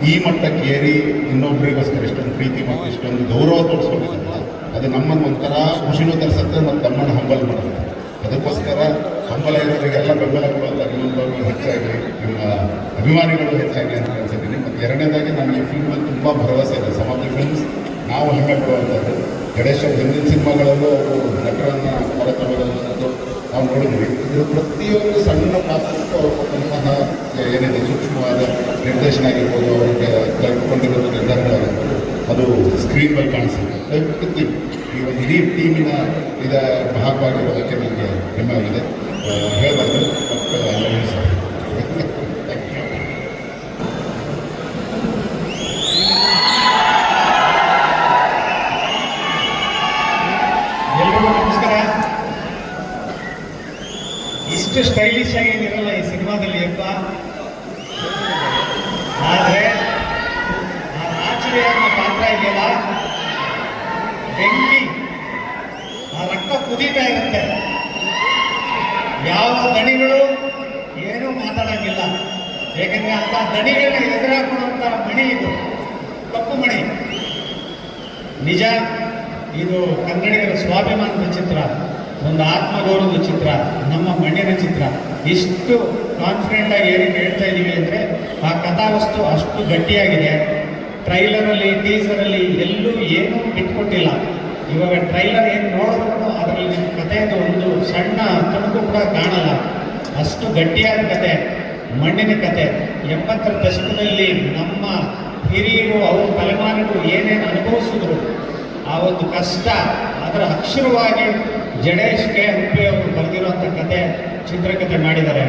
ಈ ಮಟ್ಟಕ್ಕೆ ಏರಿ ಇನ್ನೊಬ್ಬರಿಗೋಸ್ಕರ ಇಷ್ಟೊಂದು ಪ್ರೀತಿ ಮತ್ತು ಇಷ್ಟೊಂದು ಗೌರವ ತೋರಿಸ್ಕೊಂಡಿದ್ದಲ್ಲ, ಅದು ನಮ್ಮನ್ನು ಒಂಥರ ಖುಷಿನೂ ತರಿಸುತ್ತೆ ಮತ್ತು ನಮ್ಮನ್ನು ಹಂಬಲ್ ಮಾಡುತ್ತೆ. ಅದಕ್ಕೋಸ್ಕರ ಹಂಬಲ ಇರೋರಿಗೆಲ್ಲ ಬೆಂಬಲ ಕೊಡುವಂಥ ನಿಮ್ಮೊಂದು ಹೆಚ್ಚಾಗಿ, ನಿಮ್ಮ ಅಭಿಮಾನಿಗಳು ಹೆಚ್ಚಾಗಿ ಅಂತ ಹೇಳ್ತಿದ್ದೀನಿ. ಮತ್ತು ಎರಡನೇದಾಗಿ ನನಗೆ ಫಿಲ್ಮಲ್ಲಿ ತುಂಬ ಭರವಸೆ ಇದೆ. ಸಮಾಜ ಫಿಲ್ಮ್ಸ್ ನಾವು ಹೆಮ್ಮೆ ಪಡುವಂಥದ್ದು. ಗಣೇಶ ಹಿಂದಿನ ಸಿನಿಮಾಗಳಲ್ಲೂ ಅವರು ನಟರನ್ನು ಹೊರತರುವಂಥದ್ದು ನಾವು ನೋಡಿದ್ವಿ. ಇದು ಪ್ರತಿಯೊಂದು ಸಣ್ಣ ಪಾತ್ರಕ್ಕೂ ಅವರು ಕೊಟ್ಟಂತಹ ಏನಿದೆ ಸೂಕ್ಷ್ಮವಾದ ನಿರ್ದೇಶನ ಆಗಿರ್ಬೋದು, ಅವರಿಗೆ ಕಲ್ತ್ಕೊಂಡಿರೋದು ನಿರ್ಧಾರಗಳಾಗಿರ್ಬೋದು, ಅದು ಸ್ಕ್ರೀನ್ ಮೇಲೆ ಕಾಣಿಸುತ್ತೆ. ದಯವಿಟ್ಟು ಈ ಒಂದು ಇಡೀ ಟೀಮಿನ ಭಾಗವಾಗಿರೋದಕ್ಕೆ ನನಗೆ ಹೆಮ್ಮೆ ಆಗಿದೆ. ಹೇಳಬಾರ್ದು ಬಟ್ ಅಲ್ಲ ಸರ್. ಎಲ್ರಿಗೂ ನಮಸ್ಕಾರ. ಇಷ್ಟು ಸ್ಟೈಲಿಶ್ ಆಗಿ ಇರಲ್ಲ ಈ ಸಿನಿಮಾದಲ್ಲಿ ಅಪ್ಪ. ಆದರೆ ಆ ರಾಜುವೆ ಅನ್ನೋ ಪಾತ್ರ ಇದೆಯಲ್ಲ, ಬೆಂಕಿ, ಆ ರಕ್ತ ಕುದೀತಾ ಇರುತ್ತೆ. ಯಾವ ದಣಿಗಳು ಏನೂ ಮಾತಾಡೋಂಗಿಲ್ಲ. ಏಕೆಂದರೆ ಅಂಥ ದಣಿಗಳನ್ನ ಎದುರಾಕೊಳ್ಳುವಂಥ ಮಣಿ ಇದು, ಕಪ್ಪು ಮಣಿ. ನಿಜ, ಇದು ಕನ್ನಡಿಗರ ಸ್ವಾಭಿಮಾನದ ಚಿತ್ರ, ಒಂದು ಆತ್ಮಗೌರವದ ಚಿತ್ರ, ನಮ್ಮ ಮಣ್ಣಿನ ಚಿತ್ರ. ಇಷ್ಟು ಕಾನ್ಫಿಡೆಂಟ್ ಆಗಿ ಏನಕ್ಕೆ ಹೇಳ್ತಾ ಇದ್ದೀವಿ ಅಂದರೆ, ಆ ಕಥಾವಸ್ತು ಅಷ್ಟು ಗಟ್ಟಿಯಾಗಿದೆ. ಟ್ರೈಲರಲ್ಲಿ, ಟೀಸರಲ್ಲಿ ಎಲ್ಲೂ ಏನೂ ಬಿಟ್ಕೊಟ್ಟಿಲ್ಲ. ಇವಾಗ ಟ್ರೈಲರ್ ಏನು ನೋಡಿದ್ರು ಅದರಲ್ಲಿ ನಿಮ್ಮ ಕಥೆಯದು ಒಂದು ಸಣ್ಣ ತುಣುಕು ಕೂಡ ಕಾಣಲ್ಲ. ಅಷ್ಟು ಗಟ್ಟಿಯಾದ ಕತೆ, ಮಣ್ಣಿನ ಕತೆ. 80ರ ದಶಕದಲ್ಲಿ ನಮ್ಮ ಹಿರಿಯರು, ಅವ್ರ ತಲೆಮಾರಿಗಳು ಏನೇನು ಅನುಭವಿಸಿದ್ರು, ಆ ಒಂದು ಕಷ್ಟ, ಅದರ ಅಕ್ಷರವಾಗಿ ಜಡೇಶ್ ಕೆ ಹಂಪಿ ಅವರು ಬರೆದಿರುವಂಥ ಕತೆ, ಚಿತ್ರಕಥೆ ಮಾಡಿದ್ದಾರೆ.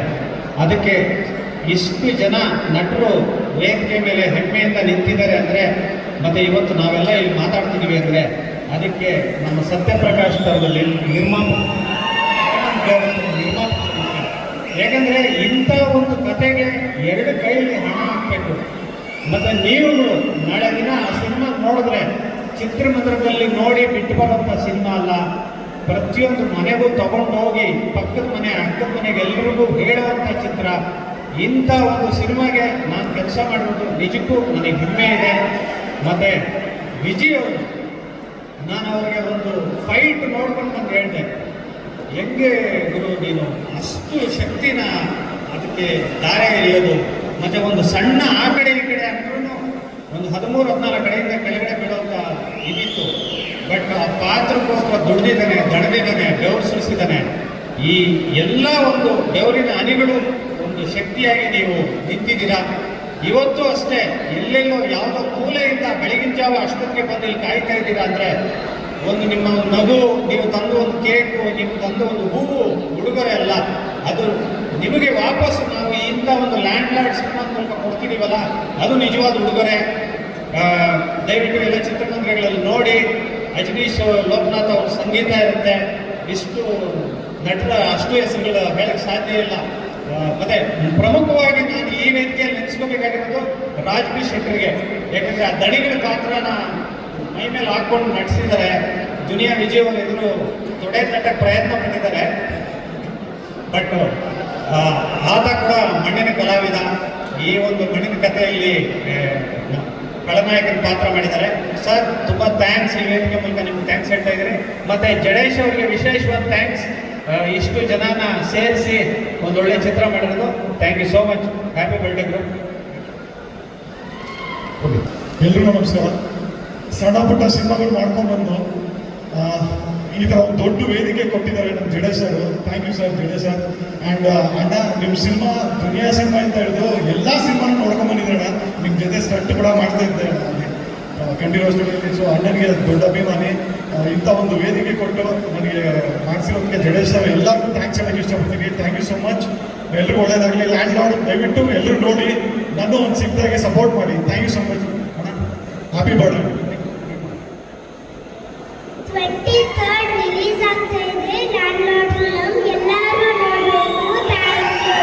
ಅದಕ್ಕೆ ಇಷ್ಟು ಜನ ನಟರು ವೇದಿಕೆ ಮೇಲೆ ಹೆಮ್ಮೆಯಿಂದ ನಿಂತಿದ್ದಾರೆ ಅಂದರೆ, ಮತ್ತು ಇವತ್ತು ನಾವೆಲ್ಲ ಇಲ್ಲಿ ಮಾತಾಡ್ತಿದ್ದೀವಿ ಅಂದರೆ ಅದಕ್ಕೆ ನಮ್ಮ ಸತ್ಯಪ್ರಕಾಶ್ ಅವರಲ್ಲಿ ಯಾಕಂದರೆ ಇಂಥ ಒಂದು ಕತೆಗೆ ಎರಡು ಕೈಯಲ್ಲಿ ಹಣ ಹಾಕಬೇಕು. ಮತ್ತು ನೀವುಗಳು ನಾಳೆ ದಿನ ಆ ಸಿನಿಮಾ ನೋಡಿದ್ರೆ ಚಿತ್ರಮಂದಿರದಲ್ಲಿ ನೋಡಿ ಬಿಟ್ಟು ಬರೋಂಥ ಸಿನಿಮಾ ಅಲ್ಲ, ಪ್ರತಿಯೊಂದು ಮನೆಗೂ ತಗೊಂಡು ಹೋಗಿ ಪಕ್ಕದ ಮನೆ ಅಕ್ಕದ ಮನೆಗೆ ಎಲ್ಲರಿಗೂ ಹೇಳುವಂಥ ಚಿತ್ರ. ಇಂಥ ಒಂದು ಸಿನಿಮಾಗೆ ನಾನು ಕೆಲಸ ಮಾಡೋದು ನಿಜಕ್ಕೂ ನನಗೆ ಹೆಮ್ಮೆ ಇದೆ. ಮತ್ತು ವಿಜಯ್ ಅವರು, ನಾನು ಅವರಿಗೆ ಒಂದು ಫೈಟ್ ನೋಡ್ಕೊಂಡು ಬಂದು ಹೇಳಿದೆ, ಹೆಂಗೆ ಗುರು ನೀನು ಅಷ್ಟು ಶಕ್ತಿನ ಅದಕ್ಕೆ ದಾರೆ ಎಳೆಯೋದು, ಮತ್ತು ಒಂದು ಸಣ್ಣ ಆ ಕಡೆ ಈ ಕಡೆ ಅಂದ್ರೂ ಒಂದು 13-14 ಕಡೆಯಿಂದ ಕೆಳಗಡೆ ಬೀಳುವಂಥ ಇದಿತ್ತು. ಬಟ್ ಆ ಪಾತ್ರಕ್ಕೋಸ್ಕರ ದುಡಿದಿದ್ದಾನೆ, ದಣದಿದ್ದಾನೆ, ಬೆವರು ಸುರಿಸಿದ್ದಾನೆ. ಈ ಎಲ್ಲ ಒಂದು ಬೆವರಿನ ಹನಿಗಳು ಒಂದು ಶಕ್ತಿಯಾಗಿ ನೀವು ನಿಂತಿದ್ದೀರಾ. ಇವತ್ತು ಅಷ್ಟೇ ಎಲ್ಲೆಲ್ಲೋ ಯಾವುದೋ ಮೂಲೆಯಿಂದ ಬೆಳಗಿನ ಜಾವ ಅಷ್ಟೊತ್ತಿಗೆ ಬಂದು ಇಲ್ಲಿ ಕಾಯ್ತಾ ಇದ್ದೀರಾ ಅಂದರೆ, ಒಂದು ನಿಮ್ಮ ನಗು, ನೀವು ತಂದು ಒಂದು ಕೇಕು, ನೀವು ತಂದು ಒಂದು ಹೂವು, ಉಡುಗೊರೆ ಅಲ್ಲ, ಅದು ನಿಮಗೆ ವಾಪಸ್ ನಾವು ಇಂಥ ಒಂದು ಲ್ಯಾಂಡ್ ಲಾರ್ಡ್ ಸಿನಿಮಾ ಮೂಲಕ ಕೊಡ್ತಿದ್ದೀವಲ್ಲ, ಅದು ನಿಜವಾದ ಉಡುಗೊರೆ. ದಯವಿಟ್ಟು ಎಲ್ಲ ಚಿತ್ರಮಂದಿರಗಳಲ್ಲಿ ನೋಡಿ. ಅಜನೀಶ್ ಲೋಕನಾಥ್ ಅವ್ರ ಸಂಗೀತ ಇರುತ್ತೆ. ಇಷ್ಟು ನಟರ ಅಷ್ಟು ಹೆಸರುಗಳು ಹೇಳಕ್ಕೆ ಸಾಧ್ಯ ಇಲ್ಲ. ಮತ್ತೆ ಪ್ರಮುಖವಾಗಿ ನಾನು ಈ ವೇದಿಕೆಯಲ್ಲಿ ನೆನೆಸ್ಕೋಬೇಕಾಗಿರೋದು ರಾಜ್ಬಿ ಶೆಟ್ಟರ್ಗೆ. ಯಾಕಂದರೆ ಆ ದಣಿಗಳ ಪಾತ್ರನ ಮೈ ಮೇಲೆ ಹಾಕ್ಕೊಂಡು ನಟಿಸಿದ್ದಾರೆ. ದುನಿಯಾ ವಿಜಯ್ ಅವರ ಎದುರು ತೊಡೆ ತಟ್ಟಕ್ಕೆ ಪ್ರಯತ್ನ ಪಟ್ಟಿದ್ದಾರೆ. ಬಟ್ ಆತ ಕೂಡ ಮಣ್ಣಿನ ಕಲಾವಿದ. ಈ ಒಂದು ಮಣ್ಣಿನ ಕಥೆಯಲ್ಲಿ ಖಳನಾಯಕನ ಪಾತ್ರ ಮಾಡಿದ್ದಾರೆ. ಸರ್ ತುಂಬ ಥ್ಯಾಂಕ್ಸ್, ಈ ವೇದಿಕೆ ಮೂಲಕ ನಿಮ್ಗೆ ಥ್ಯಾಂಕ್ಸ್ ಹೇಳ್ತಾ ಇದ್ದೀನಿ. ಮತ್ತು ಜಡೇಶ್ ಅವರಿಗೆ ವಿಶೇಷವಾದ ಥ್ಯಾಂಕ್ಸ್, ಇಷ್ಟು ಜನನ ಸೇರಿಸಿ ಒಂದೊಳ್ಳೆ ಚಿತ್ರ ಮಾಡಿರೋದು. Thank you so much. Happy birthday group. ಎಲ್ರಿಗೂ ನಮಸ್ಕಾರ. ಸಣ್ಣ ಪುಟ್ಟ ಸಿನಿಮಾಗಳು ಮಾಡ್ಕೊಂಡ್ಬಂದು ಈ ಥರ ಒಂದು ದೊಡ್ಡ ವೇದಿಕೆ ಕೊಟ್ಟಿದ್ದಾರೆ ನಮ್ಮ Jadesh sir. Thank you sir, Jadesh sir. And ಅಣ್ಣ, ನಿಮ್ಮ ಸಿನಿಮಾ ದುನಿಯಾ ಸಿನಿಮಾ ಅಂತ ಹಿಡಿದು ಎಲ್ಲ ಸಿನಿಮಾನು ನೋಡ್ಕೊಂಡ್ಬಂದಿದ್ದಾರೆ. ನಿಮ್ಮ ಜೊತೆ ಸ್ಟಂಟ್ ಕೂಡ ಮಾಡ್ತಾ ಇದ್ದೆ ಕಂಟಿನ್ಯೂಸ್. ಸೊ ಅಣ್ಣನಿಗೆ ದೊಡ್ಡ ಅಭಿಮಾನಿ. ಇಂಥ ಒಂದು ವೇದಿಕೆ ಕೊಟ್ಟು ನನಗೆ ಮಾಡಿಸಿರೋದಕ್ಕೆ ಜಡೇಶ್ ಸರ್ ಎಲ್ಲರಿಗೂ ಥ್ಯಾಂಕ್ಸ್ ಹೇಳೋಕ್ಕೆ ಇಷ್ಟಪಡ್ತೀನಿ. Thank you so much. ಎಲ್ರಿಗೂ ಒಳ್ಳೇದಾಗಲಿ. ಲ್ಯಾಂಡ್ ಲಾರ್ಡ್ ದಯವಿಟ್ಟು ಎಲ್ಲರೂ ನೋಡಿ, ನಾನು ಒಂದು ಸಿಕ್ತಾಗೆ ಸಪೋರ್ಟ್ ಮಾಡಿ. Thank you so much. Happy birthday. 23rd release ಆಗ್ತಾ ಇದೆ ಲ್ಯಾಂಡ್ ಲಾರ್ಡ್ ಫಿಲಂ. ಎಲ್ಲರೂ ನೋಡಬೇಕು. Thank you.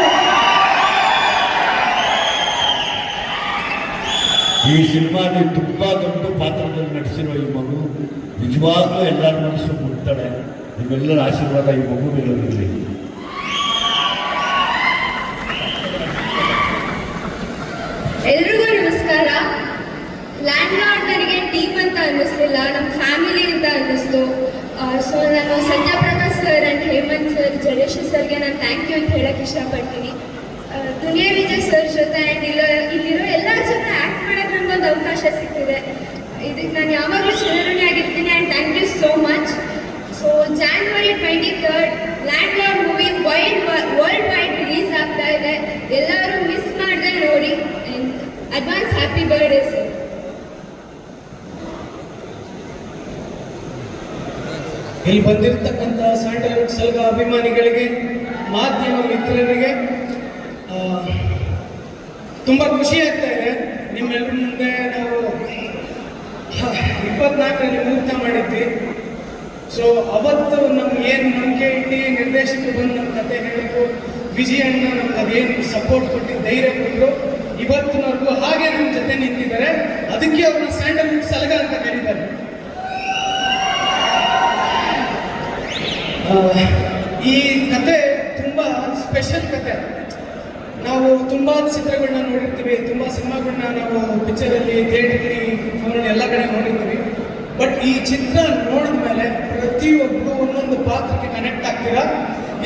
ಈ ಸಿನಿಮಾದಲ್ಲಿ ತುಂಬ ದೊಡ್ಡ ಪಾತ್ರದಲ್ಲಿ ನಟಿಸಿರೋ ಈ ಮಗು ನಿಜವಾಗ್ಲೂ ಎಲ್ಲರ ಮನಸ್ಸು ಮುಟ್ತಾಳೆ. ನಿಮ್ಮೆಲ್ಲರ ಆಶೀರ್ವಾದ ಈ ಮಗು ಮೇಲೆ ಇರಲಿ. ಎಲ್ರಿಗೂ ನಮಸ್ಕಾರ. ಲ್ಯಾಂಡ್ ಲಾರ್ಡ್ ನನಗೆ ಟೀಮ್ ಅಂತ ಅನ್ನಿಸ್ಲಿಲ್ಲ, ನಮ್ಮ ಫ್ಯಾಮಿಲಿ ಅಂತ ಅನ್ನಿಸ್ತು. ಸೊ ನಾನು Satyaprakash sir and Hemanth sir, Jadesh ಸರ್ಗೆ ನಾನು ಥ್ಯಾಂಕ್ ಯು ಅಂತ ಹೇಳಕ್ಕೆ ಇಷ್ಟಪಡ್ತೀನಿ. ದುನಿಯಾ ವಿಜಯ್ ಸರ್ ಜೊತೆ ಆ್ಯಂಡ್ ಇಲ್ಲಿರೋ ಎಲ್ಲರ ಜೊತೆ ಆ್ಯಕ್ಟ್ ಮಾಡೋಕ್ಕೆ ನನಗೊಂದು ಅವಕಾಶ ಸಿಗ್ತಿದೆ. ಇದಕ್ಕೆ ನಾನು ಯಾವಾಗಲೂ ಚಿರಋಣಿ ಆಗಿರ್ತೀನಿ. And thank you so much. So January 23rd landlord movie world wide release ಆಗ್ತಾ ಇದೆ. ಎಲ್ಲರೂ ಮಿಸ್ ಮಾಡದೆ ನೋಡಿ. And advance happy birthday sir. ಇಲ್ಲಿ ಬಂದಿರತಕ್ಕಂಥ ಸ್ಯಾಂಡಲ್ವುಡ್ ಸಲಗ ಅಭಿಮಾನಿಗಳಿಗೆ, ಮಾಧ್ಯಮ ಮಿತ್ರರಿಗೆ ತುಂಬ ಖುಷಿ ಆಗ್ತಾ ಇದೆ. ನಿಮ್ಮೆಲ್ಲರ ಮುಂದೆ ನಾವು 24ರಲ್ಲಿ ಮುಹೂರ್ತ ಮಾಡಿದ್ವಿ. ಸೊ ಅವತ್ತು ನಮ್ಗೆ ಏನು ನಂಬಿಕೆ ಇಟ್ಟು ನಿರ್ದೇಶಕರು ಬಂದು ನಮ್ಮ ಕತೆ ಹೇಳಿದ್ರು, ವಿಜಯ್ ಅಣ್ಣ ನಮ್ಗೆ ಅದೇನು ಸಪೋರ್ಟ್ ಕೊಟ್ಟು ಧೈರ್ಯ ಕೊಟ್ಟರು, ಇವತ್ತಿನವರೆಗೂ ಹಾಗೆ ನಮ್ಮ ಜೊತೆ ನಿಂತಿದ್ದಾರೆ. ಅದಕ್ಕೆ ಅವ್ರನ್ನ ಸ್ಯಾಂಡಲ್ವುಡ್ ಸಲಗ ಅಂತ ಕರೀತಾರೆ. ಈ ಕತೆ ತುಂಬ ಸ್ಪೆಷಲ್ ಕತೆ. ನಾವು ತುಂಬ ಚಿತ್ರಗಳನ್ನ ನೋಡಿರ್ತೀವಿ, ತುಂಬ ಸಿನಿಮಾಗಳನ್ನ ನಾವು ಪಿಕ್ಚರಲ್ಲಿ, ಥಿಯೇಟ್ರಲ್ಲಿ, ಫೋನಲ್ಲಿ ಎಲ್ಲ ಕಡೆ ನೋಡಿರ್ತೀವಿ. ಬಟ್ ಈ ಚಿತ್ರ ನೋಡಿದ ಮೇಲೆ ಪ್ರತಿಯೊಬ್ಬರು ಒಂದೊಂದು ಪಾತ್ರಕ್ಕೆ ಕನೆಕ್ಟ್ ಆಗ್ತೀರಾ.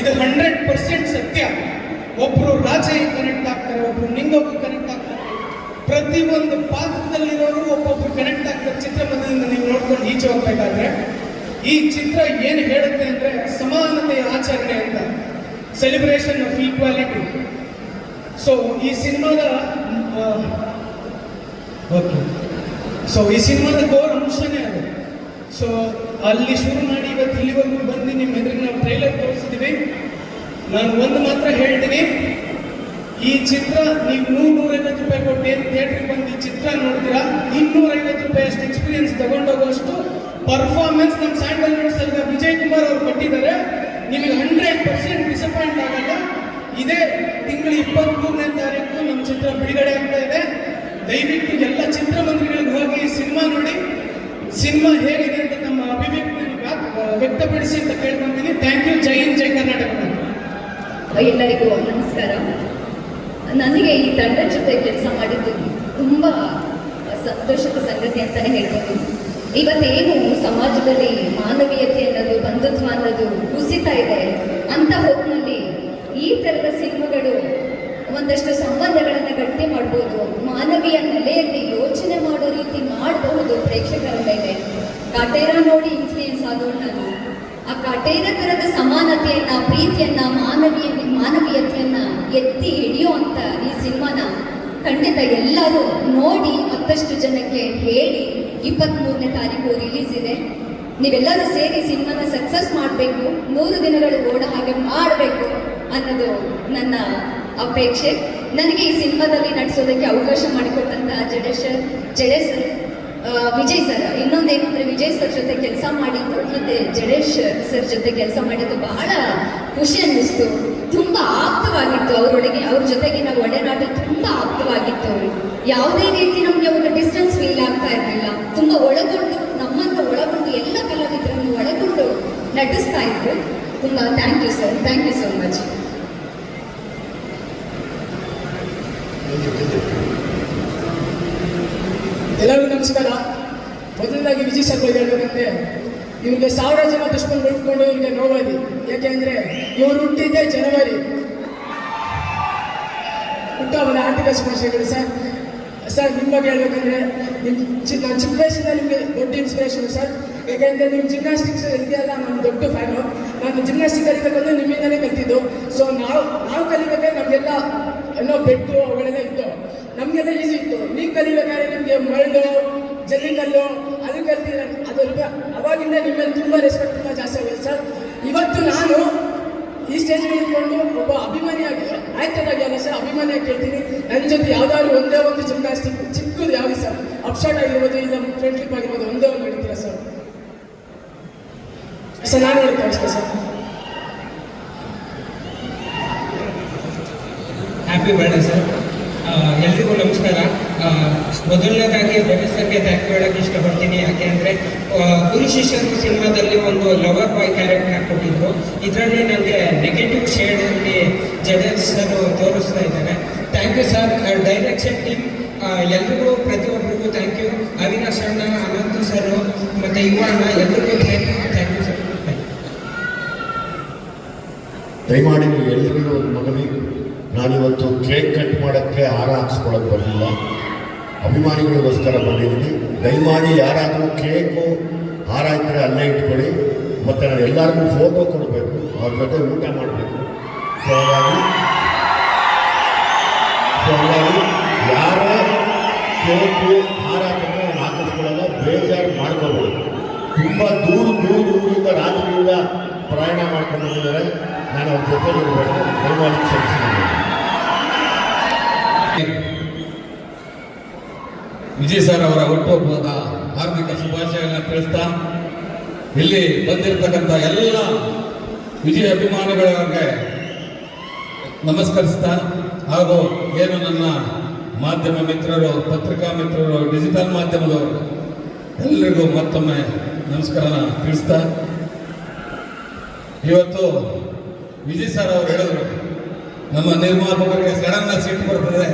ಇದು 100% ಸತ್ಯ. ಒಬ್ಬರು ರಾಜಯ್ಯ ಕನೆಕ್ಟ್ ಆಗ್ತಾರೆ, ಒಬ್ಬರು ನಿಂಗೋಗಿ ಕನೆಕ್ಟ್ ಆಗ್ತಾರೆ. ಪ್ರತಿಯೊಂದು ಪಾತ್ರದಲ್ಲಿರೋರು ಒಬ್ಬೊಬ್ರು ಕನೆಕ್ಟ್ ಆಗ್ತಾರೆ. ಚಿತ್ರಮಂದಿರದಿಂದ ನೀವು ನೋಡ್ಕೊಂಡು ಈಚೆ ಹೋಗ್ಬೇಕಾದ್ರೆ ಈ ಚಿತ್ರ ಏನು ಹೇಳುತ್ತೆ ಅಂದರೆ ಸಮಾನತೆಯ ಆಚರಣೆ ಅಂತ, ಸೆಲೆಬ್ರೇಷನ್ ಆಫ್ ಈಕ್ವಾಲಿಟಿ. ಸೊ ಈ ಸಿನಿಮಾದ ಕೋರ್ ಅಂಶನೇ ಅದು. ಸೊ ಅಲ್ಲಿ ಶುರು ಮಾಡಿ ಇವತ್ತು ಇಲ್ಲಿವರೆಗೂ ಬಂದು ನಿಮ್ಮ ಎದುರಿಗೆ ನಾವು ಟ್ರೈಲರ್ ತೋರಿಸಿದ್ದೀವಿ. ನಾನು ಒಂದು ಮಾತ್ರ ಹೇಳ್ತೀನಿ, ಈ ಈ ಚಿತ್ರ ನೀವು 100-150 ರೂಪಾಯಿ ಕೊಟ್ಟು ಥಿಯೇಟ್ರಿಗೆ ಬಂದು ಈ ಚಿತ್ರ ನೋಡ್ತೀರಾ, 250 ರೂಪಾಯಿ ಅಷ್ಟು ಎಕ್ಸ್ಪೀರಿಯನ್ಸ್ ತಗೊಂಡೋಗೋಷ್ಟು ಪರ್ಫಾರ್ಮೆನ್ಸ್ ನಮ್ಮ ಸ್ಯಾಂಡಲ್ವುಡ್ ಸರ್ ವಿಜಯ್ ಕುಮಾರ್ ಅವರು ಕೊಟ್ಟಿದ್ದಾರೆ. ನಿಮಗೆ 100% ಡಿಸಪಾಯಿಂಟ್ ಆಗಲ್ಲ. ಇದೇ ತಿಂಗಳು 23ನೇ ತಾರೀಕು ನಮ್ಮ ಚಿತ್ರ ಬಿಡುಗಡೆ ಆಗ್ತಾ ಇದೆ. ದಯವಿಟ್ಟು ಎಲ್ಲ ಚಿತ್ರಮಂದಿರಗಳಿಗೆ ಹೋಗಿ ಸಿನಿಮಾ ನೋಡಿ, ಸಿನಿಮಾ ಹೇಗಿದೆ ಅಂತ ನಮ್ಮ ಅಭಿವ್ಯಕ್ತಿ ವ್ಯಕ್ತಪಡಿಸಿ ಅಂತ ಕೇಳ್ಕೊಂತೀನಿ. Thank you. ಜೈ ಹಿಂದ್, ಜೈ ಕರ್ನಾಟಕ. ಎಲ್ಲರಿಗೂ ನಮಸ್ಕಾರ. ನನಗೆ ಈ ತಂಡದ ಜೊತೆ ಕೆಲಸ ಮಾಡಿದ್ದು ತುಂಬ ಸಂತೋಷದ ಸಂಗತಿ ಅಂತಲೇ ಹೇಳ್ಬೋದು. ಇವತ್ತೇನು ಸಮಾಜದಲ್ಲಿ ಮಾನವೀಯತೆ ಅನ್ನೋದು, ಬಂಧುತ್ವ ಅನ್ನೋದು ಕುಸಿತಾ ಇದೆ ಅಂತ ಹೊತ್ತಿನಲ್ಲಿ ಈ ಥರದ ಸಿನಿಮಾಗಳು ಒಂದಷ್ಟು ಸಂಬಂಧಗಳನ್ನು ಗಟ್ಟಿ ಮಾಡ್ಬೋದು, ಮಾನವೀಯ ನೆಲೆಯಲ್ಲಿ ಯೋಚನೆ ಮಾಡೋ ರೀತಿ ಮಾಡಬಹುದು ಪ್ರೇಕ್ಷಕರ ಮೇಲೆ. ಕಾಟೇರ ನೋಡಿ ಇನ್ಫ್ಲೂಯೆನ್ಸ್ ಆದೋಳು ನಾನು. ಆ ಕಾಟೇರ ಥರದ ಸಮಾನತೆಯನ್ನ, ಪ್ರೀತಿಯನ್ನ, ಮಾನವೀಯತೆಯನ್ನ ಎತ್ತಿ ಹಿಡಿಯುವಂಥ ಈ ಸಿನಿಮಾನ ಖಂಡಿತ ಎಲ್ಲರೂ ನೋಡಿ ಮತ್ತಷ್ಟು ಜನಕ್ಕೆ ಹೇಳಿ. 23ನೇ ತಾರೀಕು ರಿಲೀಸ್ ಇದೆ. ನೀವೆಲ್ಲರೂ ಸೇರಿ ಸಿನಿಮಾನ ಸಕ್ಸಸ್ ಮಾಡಬೇಕು, 100 ದಿನಗಳು ಓಡ ಹಾಗೆ ಮಾಡಬೇಕು ಅನ್ನೋದು ನನ್ನ ಅಪೇಕ್ಷೆ. ನನಗೆ ಈ ಸಿನಿಮಾದಲ್ಲಿ ನಟಿಸೋದಕ್ಕೆ ಅವಕಾಶ ಮಾಡಿಕೊಟ್ಟಂತ ಜಡೇಶ್ ಸರ್, ವಿಜಯ್ ಸರ್, ಇನ್ನೊಂದೇನಂದ್ರೆ ವಿಜಯ್ ಸರ್ ಜೊತೆ ಕೆಲಸ ಮಾಡಿದ್ದು ಮತ್ತೆ ಜಡೇಶ್ ಸರ್ ಜೊತೆ ಕೆಲಸ ಮಾಡಿದ್ದು ಬಹಳ ಖುಷಿ ಅನ್ನಿಸ್ತು. ತುಂಬ ಆಪ್ತವಾಗಿತ್ತು ಅವ್ರ ಜೊತೆಗಿನ ಒಡನಾಟ ತುಂಬ ಆಪ್ತವಾಗಿತ್ತು. ಯಾವುದೇ ರೀತಿ ನಮಗೆ ಒಂದು ಡಿಸ್ಟೆನ್ಸ್ ಫೀಲ್ ಆಗ್ತಾ ಇರಲಿಲ್ಲ. ತುಂಬ ಒಳಗೊಂಡು, ನಮ್ಮನ್ನ ಒಳಗೊಂಡು, ಎಲ್ಲ ಕಲಾವಿದರನ್ನು ಒಳಗೊಂಡು ನಟಿಸ್ತಾ ಇದ್ರು. ತುಂಬ thank you sir, thank you so much. ಎಲ್ಲರಿಗೂ ನಮಸ್ಕಾರ. ಮೊದಲನಾಗಿ ವಿಜಯ್ ಸರ್ ಬಗ್ಗೆ ಹೇಳ್ಬೇಕಂದ್ರೆ, ಇವ್ರಿಗೆ 1000 ಜನ ದುಷ್ಮನ್ ಬಿಟ್ಕೊಂಡು ಇವ್ರಿಗೆ ನೋವಾಗಿ. ಯಾಕೆಂದ್ರೆ ಇವರು ಹುಟ್ಟಿದ್ದೆ ಜನವರಿ. ಹುಟ್ಟುಹಬ್ಬದ ಆರ್ಥಿಕ ಶುಭಾಶಯಗಳು ಸರ್. ಸರ್ ನಿಮ್ಮ ಬಗ್ಗೆ ಹೇಳ್ಬೇಕಂದ್ರೆ, ನಾನು ಚಿಕ್ಕ ವಯಸ್ಸಿಂದ ನಿಮಗೆ ದೊಡ್ಡ ಇನ್ಸ್ಪಿರೇಷನ್ ಸರ್. ಯಾಕೆಂದರೆ ನಿಮ್ಮ ಜಿಮ್ನಾಸ್ಟಿಕ್ಸ್ ಇದೆಯಲ್ಲ, ನಾನು ದೊಡ್ಡ ಫ್ಯಾನು. ನಾನು ಜಿಮ್ನಾಸ್ಟಿಕ್ ಕಲಿಬೇಕಂದ್ರೆ ನಿಮ್ಮಿಂದಲೇ ಕಲ್ತಿದ್ದು. ಸೊ ನಾವು ಕಲಿಬೇಕಾದ್ರೆ ನಮಗೆಲ್ಲ ಏನೋ ಬೆಟ್ಟು ಅವುಗಳೆಲ್ಲ ಇತ್ತು, ನಮಗೆಲ್ಲ ಈಸಿ ಇತ್ತು. ನೀವು ಕಲಿಬೇಕಾದ್ರೆ ನಿಮಗೆ ಮರಳು, ಜಲ್ಲಿಕಲ್ಲು ಅದು ಕಲ್ತಿಲ್ಲ. ಅವಾಗಿಂದ ನಿಮ್ಮಲ್ಲಿ ತುಂಬ ರೆಸ್ಪೆಕ್ಟ್ ತುಂಬ ಜಾಸ್ತಿ ಆಗಿದೆ ಸರ್. ಇವತ್ತು ನಾನು ಈ ಸ್ಟೇಜ್ ಮೇಲೆ ಇಟ್ಕೊಂಡು ಒಬ್ಬ ಅಭಿಮಾನಿಯಾಗಿ, ಆಯ್ತದಾಗಿ ಅಲ್ಲ ಸರ್, ಅಭಿಮಾನಿಯಾಗಿ ಕೇಳ್ತೀನಿ, ನನ್ನ ಜೊತೆ ಯಾವುದಾದ್ರು ಒಂದೇ ಒಂದು ಜಿಮ್ನಾಸ್ಟಿಕ್ ಚಿಕ್ಕದು ಯಾವುದು ಸರ್, ಅಪ್ಶಾಟ್ ಆಗಿರ್ಬೋದು, ಇಲ್ಲ ಫ್ರಂಟ್ ಫ್ಲಿಪ್ ಆಗಿರ್ಬೋದು, ಒಂದೇ ಒಂದು ನಡೀತೀರಾ ಸರ್? ಸರ್ ನಾನು ಹೇಳ್ತಾ ಅಷ್ಟೇ ಸರ್. Happy birthday sir. ಎಲ್ರಿಗೂ ನಮಸ್ಕಾರ. ಮೊದಲನೇದಾಗಿ ಜಡೇಶ್ಗೆ ಥ್ಯಾಂಕ್ ಯು ಹೇಳೋಕ್ಕೆ ಇಷ್ಟಪಡ್ತೀನಿ. ಯಾಕೆ ಅಂದರೆ ಗುರು ಶಿಷ್ಯರು ಸಿನಿಮಾದಲ್ಲಿ ಒಂದು ಲವರ್ ಬಾಯ್ ಕ್ಯಾರೆಕ್ಟರ್ ಕೊಟ್ಟಿದ್ರು. ಇದರಲ್ಲಿ ನನಗೆ ನೆಗೆಟಿವ್ ಶೇಡಲ್ಲಿ ಜಡೇಶ್ ಸರ್ ತೋರಿಸ್ತಾ ಇದ್ದಾರೆ. Thank you sir. Direction team ಎಲ್ರಿಗೂ, ಪ್ರತಿಯೊಬ್ಬರಿಗೂ ಥ್ಯಾಂಕ್ ಯು. ಅವಿನಾಶ್ ಅಣ್ಣ, ಅನಂತ ಸರ್ ಮತ್ತು ಯುವಣ್ಣ ಎಲ್ರಿಗೂ ಥ್ಯಾಂಕ್ ಯು ಸರ್. ದಯಮಾಡಿ ಎಲ್ರಿಗೂ ಒಂದು ಮನವಿ, ನಾನಿವತ್ತು ಕೇಕ್ ಕಟ್ ಮಾಡೋಕ್ಕೆ ಹಾರ ಹಾಕ್ಸ್ಕೊಳ್ಳೋಕೆ ಬರಲಿಲ್ಲ, ಅಭಿಮಾನಿಗಳಿಗೋಸ್ಕರ ಬಂದಿದ್ದೀನಿ. ದಯಮಾಡಿ ಯಾರಾದರೂ ಕೇಕು ಹಾರ ಇದ್ದರೆ ಅಲ್ಲೇ ಇಟ್ಕೊಳ್ಳಿ. ಮತ್ತು ನಾನು ಎಲ್ಲರಿಗೂ ಫೋಟೋ ಕೊಡಬೇಕು, ಅವ್ರ ಜೊತೆ ಊಟ ಮಾಡಬೇಕು. ಸೊ ಹಾಗಾಗಿ ಯಾರೇ ಕೇಕು ಹಾರ ತಂದರೆ ನಾನು ಹಾಕಿಸ್ಕೊಳ್ಳೋಲ್ಲ, ಬೇಜಾರು ಮಾಡ್ಕೋಬೋದು. ತುಂಬ ದೂರದಿಂದ ರಾತ್ರಿಯಿಂದ ಪ್ರಯಾಣ ಮಾಡ್ಕೊಂಡು ಬಂದಿದ್ದಾರೆ. ನಾನು ಅವ್ರ ಜೊತೆ ಇರಬೇಕು, ದಯಮಾಡಿ ಕ್ಷಮಿಸಿದ್ದೀನಿ. ವಿಜಯ್ ಸರ್ ಅವರ ಹುಟ್ಟುಹಬ್ಬದ ಹಾರ್ದಿಕ ಶುಭಾಶಯಗಳನ್ನು ತಿಳಿಸ್ತಾ, ಇಲ್ಲಿ ಬಂದಿರತಕ್ಕಂಥ ಎಲ್ಲ ವಿಜಯ್ ಅಭಿಮಾನಿಗಳಿಗೆ ನಮಸ್ಕರಿಸ್ತಾ, ಹಾಗೂ ಏನು ನನ್ನ ಮಾಧ್ಯಮ ಮಿತ್ರರು, ಪತ್ರಿಕಾ ಮಿತ್ರರು, ಡಿಜಿಟಲ್ ಮಾಧ್ಯಮದವರು ಎಲ್ಲರಿಗೂ ಮತ್ತೊಮ್ಮೆ ನಮಸ್ಕಾರ ತಿಳಿಸ್ತಾ, ಇವತ್ತು ವಿಜಯ್ ಸರ್ ಅವರು ಹೇಳಿದ್ರು, ನಮ್ಮ ನಿರ್ಮಾಪಕರಿಗೆ ಸಡನ್ನಾಗಿ ಸಿಟ್ಟು ಬರ್ತದೆ,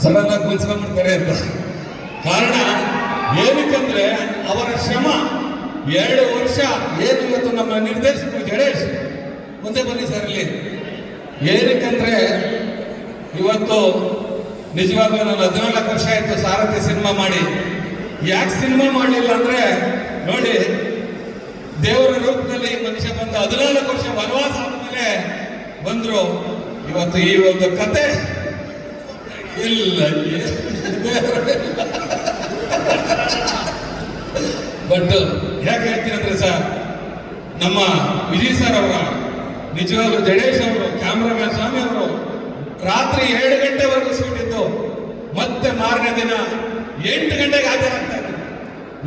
ಸಡನ್ನಾಗಿ ಕುಳಿಸ್ಕೊಂಡ್ಬಿಡ್ತಾರೆ ಅಂತ. ಕಾರಣ ಏನಕ್ಕಂದ್ರೆ ಅವರ ಶ್ರಮ 2 ವರ್ಷ ಏನು ಇವತ್ತು ನಮ್ಮ ನಿರ್ದೇಶಕರು ಜಡೇಶ್ ಮುಂದೆ ಬನ್ನಿ ಸರ್ ಇಲ್ಲಿ. ಏನಕ್ಕಂದ್ರೆ ಇವತ್ತು ನಿಜವಾಗ್ಲೂ ನಾನು 14 ವರ್ಷ ಆಯ್ತು ಸಾರಥಿ ಸಿನಿಮಾ ಮಾಡಿ. ಯಾಕೆ ಸಿನಿಮಾ ಮಾಡಲಿಲ್ಲ ಅಂದ್ರೆ, ನೋಡಿ, ದೇವರ ರೂಪದಲ್ಲಿ ಮನುಷ್ಯ ಬಂದು 14 ವರ್ಷ ವನವಾಸ ಆದ್ಮೇಲೆ ಬಂದ್ರು. ಇವತ್ತು ಈ ಒಂದು ಕತೆ ಇಲ್ಲ. ಬಟ್ ಯಾಕೆ ಹೇಳ್ತೀನಿ ಅಂದ್ರೆ ಸರ್, ನಮ್ಮ ವಿಜಯ್ ಸರ್ ಅವರ, ನಿಜವಾಗ್ಲೂ ಜಡೇಶ್ ಅವರು, ಕ್ಯಾಮ್ರಾಮ್ಯಾನ್ ಸ್ವಾಮಿ ಅವರು ರಾತ್ರಿ 7 ಗಂಟೆವರೆಗೂ ಶೂಟ್ ಇದ್ದು ಮತ್ತೆ ಮಾರನೇ ದಿನ 8 ಗಂಟೆಗೆ ಹಾಜರಾಗ್ತಾ ಇತ್ತು.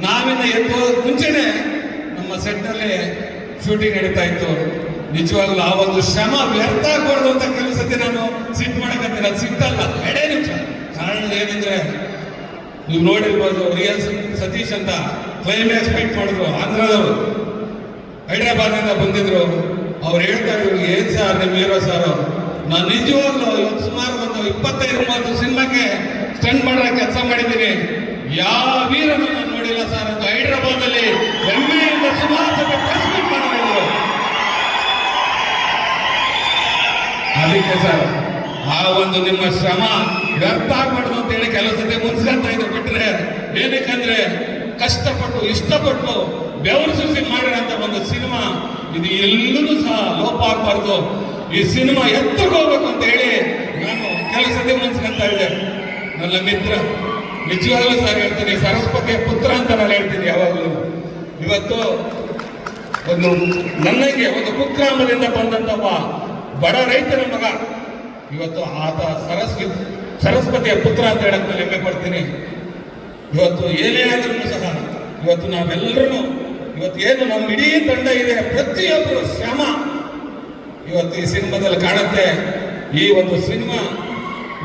ನಾವಿನ್ನ ಎದ್ದು ಮುಂಚೆನೆ ನಮ್ಮ ಸೆಟ್ನಲ್ಲಿ ಶೂಟಿಂಗ್ ನಡೀತಾ ಇತ್ತು. ನಿಜವಾಗ್ಲೂ ಆ ಒಂದು ಶ್ರಮ ವ್ಯರ್ಥ ಆಗಬಾರ್ದು ಅಂತ ಕೆಲವು ಸತಿ ನಾನು ಸಿಟ್ಟು ಮಾಡಕತ್ತೀನಿ. ಅದು ಸಿಟ್ಟಲ್ಲ, 2 ನಿಮಿಷ. ಕಾರಣ ಏನಂದ್ರೆ ನೀವು ನೋಡಿರ್ಬೋದು, ರಿಯಲ್ ಸತೀಶ್ ಅಂತ ಕ್ಲೈಮ್ಯಾಕ್ಸ್ ಫೈಟ್ ಮಾಡಿದ್ರು ಆಂಧ್ರದವರು, ಹೈದರಾಬಾದ್ನಿಂದ ಬಂದಿದ್ರು. ಅವ್ರು ಹೇಳ್ತಾ ಇದ್ರು, ಏನ್ ಸರ್ ನಿಮ್ಮ ಹೀರೋ ಸರ್, ನಾನು ನಿಜವಾಗ್ಲೂ ಇವತ್ತು ಸುಮಾರು ಒಂದು 25-30 ಸಿನಿಮಾಕ್ಕೆ ಸ್ಟಂಟ್ ಮಾಡೋ ಕೆಲಸ ಮಾಡಿದ್ದೀನಿ, ಯಾವ ವೀರನ್ನು ನಾನು ನೋಡಿಲ್ಲ ಸರ್ ಅಂತ ಹೈದರಾಬಾದಲ್ಲಿ ಹೆಮ್ಮೆಯಿಂದ ಸುಮಾರು ಸಭೆ ಪ್ರೆಸ್ ಮೀಟ್ ಮಾಡಿದ್ರು. ಅದಕ್ಕೆ ಸರ್ ಆ ಒಂದು ನಿಮ್ಮ ಶ್ರಮ ವ್ಯರ್ಥ ಆಗ್ಬಾರ್ದು ಅಂತ ಹೇಳಿ ಕೆಲವು ಸತಿ ಮುನ್ಸ್ಕೊಂತ ಇದ್ರು. ಬಿಟ್ರೆ ಏನಕ್ಕಂದ್ರೆ ಕಷ್ಟಪಟ್ಟು ಇಷ್ಟಪಟ್ಟು ಬೆವರು ಸುರಿಸಿ ಮಾಡಿರೋಂಥ ಒಂದು ಸಿನಿಮಾ ಇದು ಎಲ್ಲೂ ಸಹ ಲೋಪ ಆಗ್ಬಾರ್ದು. ಈ ಸಿನಿಮಾ ಎತ್ತಗೋಗ್ಬೇಕು ಅಂತ ಹೇಳಿ ನಾನು ಕೆಲವು ಸತಿ ಮುನ್ಸ್ಕೊಂತ ಇದ್ದೆ. ನನ್ನ ಮಿತ್ರ ನಿಜವಾಗ್ಲೂ ಸರ್ ಹೇಳ್ತೀನಿ, ಸರಸ್ವತಿಯ ಪುತ್ರ ಅಂತ ನಾನು ಹೇಳ್ತೀನಿ ಯಾವಾಗಲೂ. ಇವತ್ತು ಒಂದು ನನಗೆ ಒಂದು ಕುಗ್ರಾಮದಿಂದ ಬಂದಂತವ ಬಡ ರೈತನ ಮಗ, ಇವತ್ತು ಆತ ಸರಸ್ವತಿಯ ಪುತ್ರ ಅಂತ ಹೇಳಕ್ ನಾನು ಹೆಮ್ಮೆ ಪಡ್ತೀನಿ. ಇವತ್ತು ಏನೇ ಆದ್ರೂ ಸಹ ಇವತ್ತು ನಾವೆಲ್ಲರೂ ಇವತ್ತು ಏನು ನಮ್ಮ ಇಡೀ ತಂಡ ಇದೆ, ಪ್ರತಿಯೊಬ್ಬರು ಶ್ರಮ ಇವತ್ತು ಈ ಸಿನಿಮಾದಲ್ಲಿ ಕಾಣುತ್ತೆ. ಈ ಒಂದು ಸಿನಿಮಾ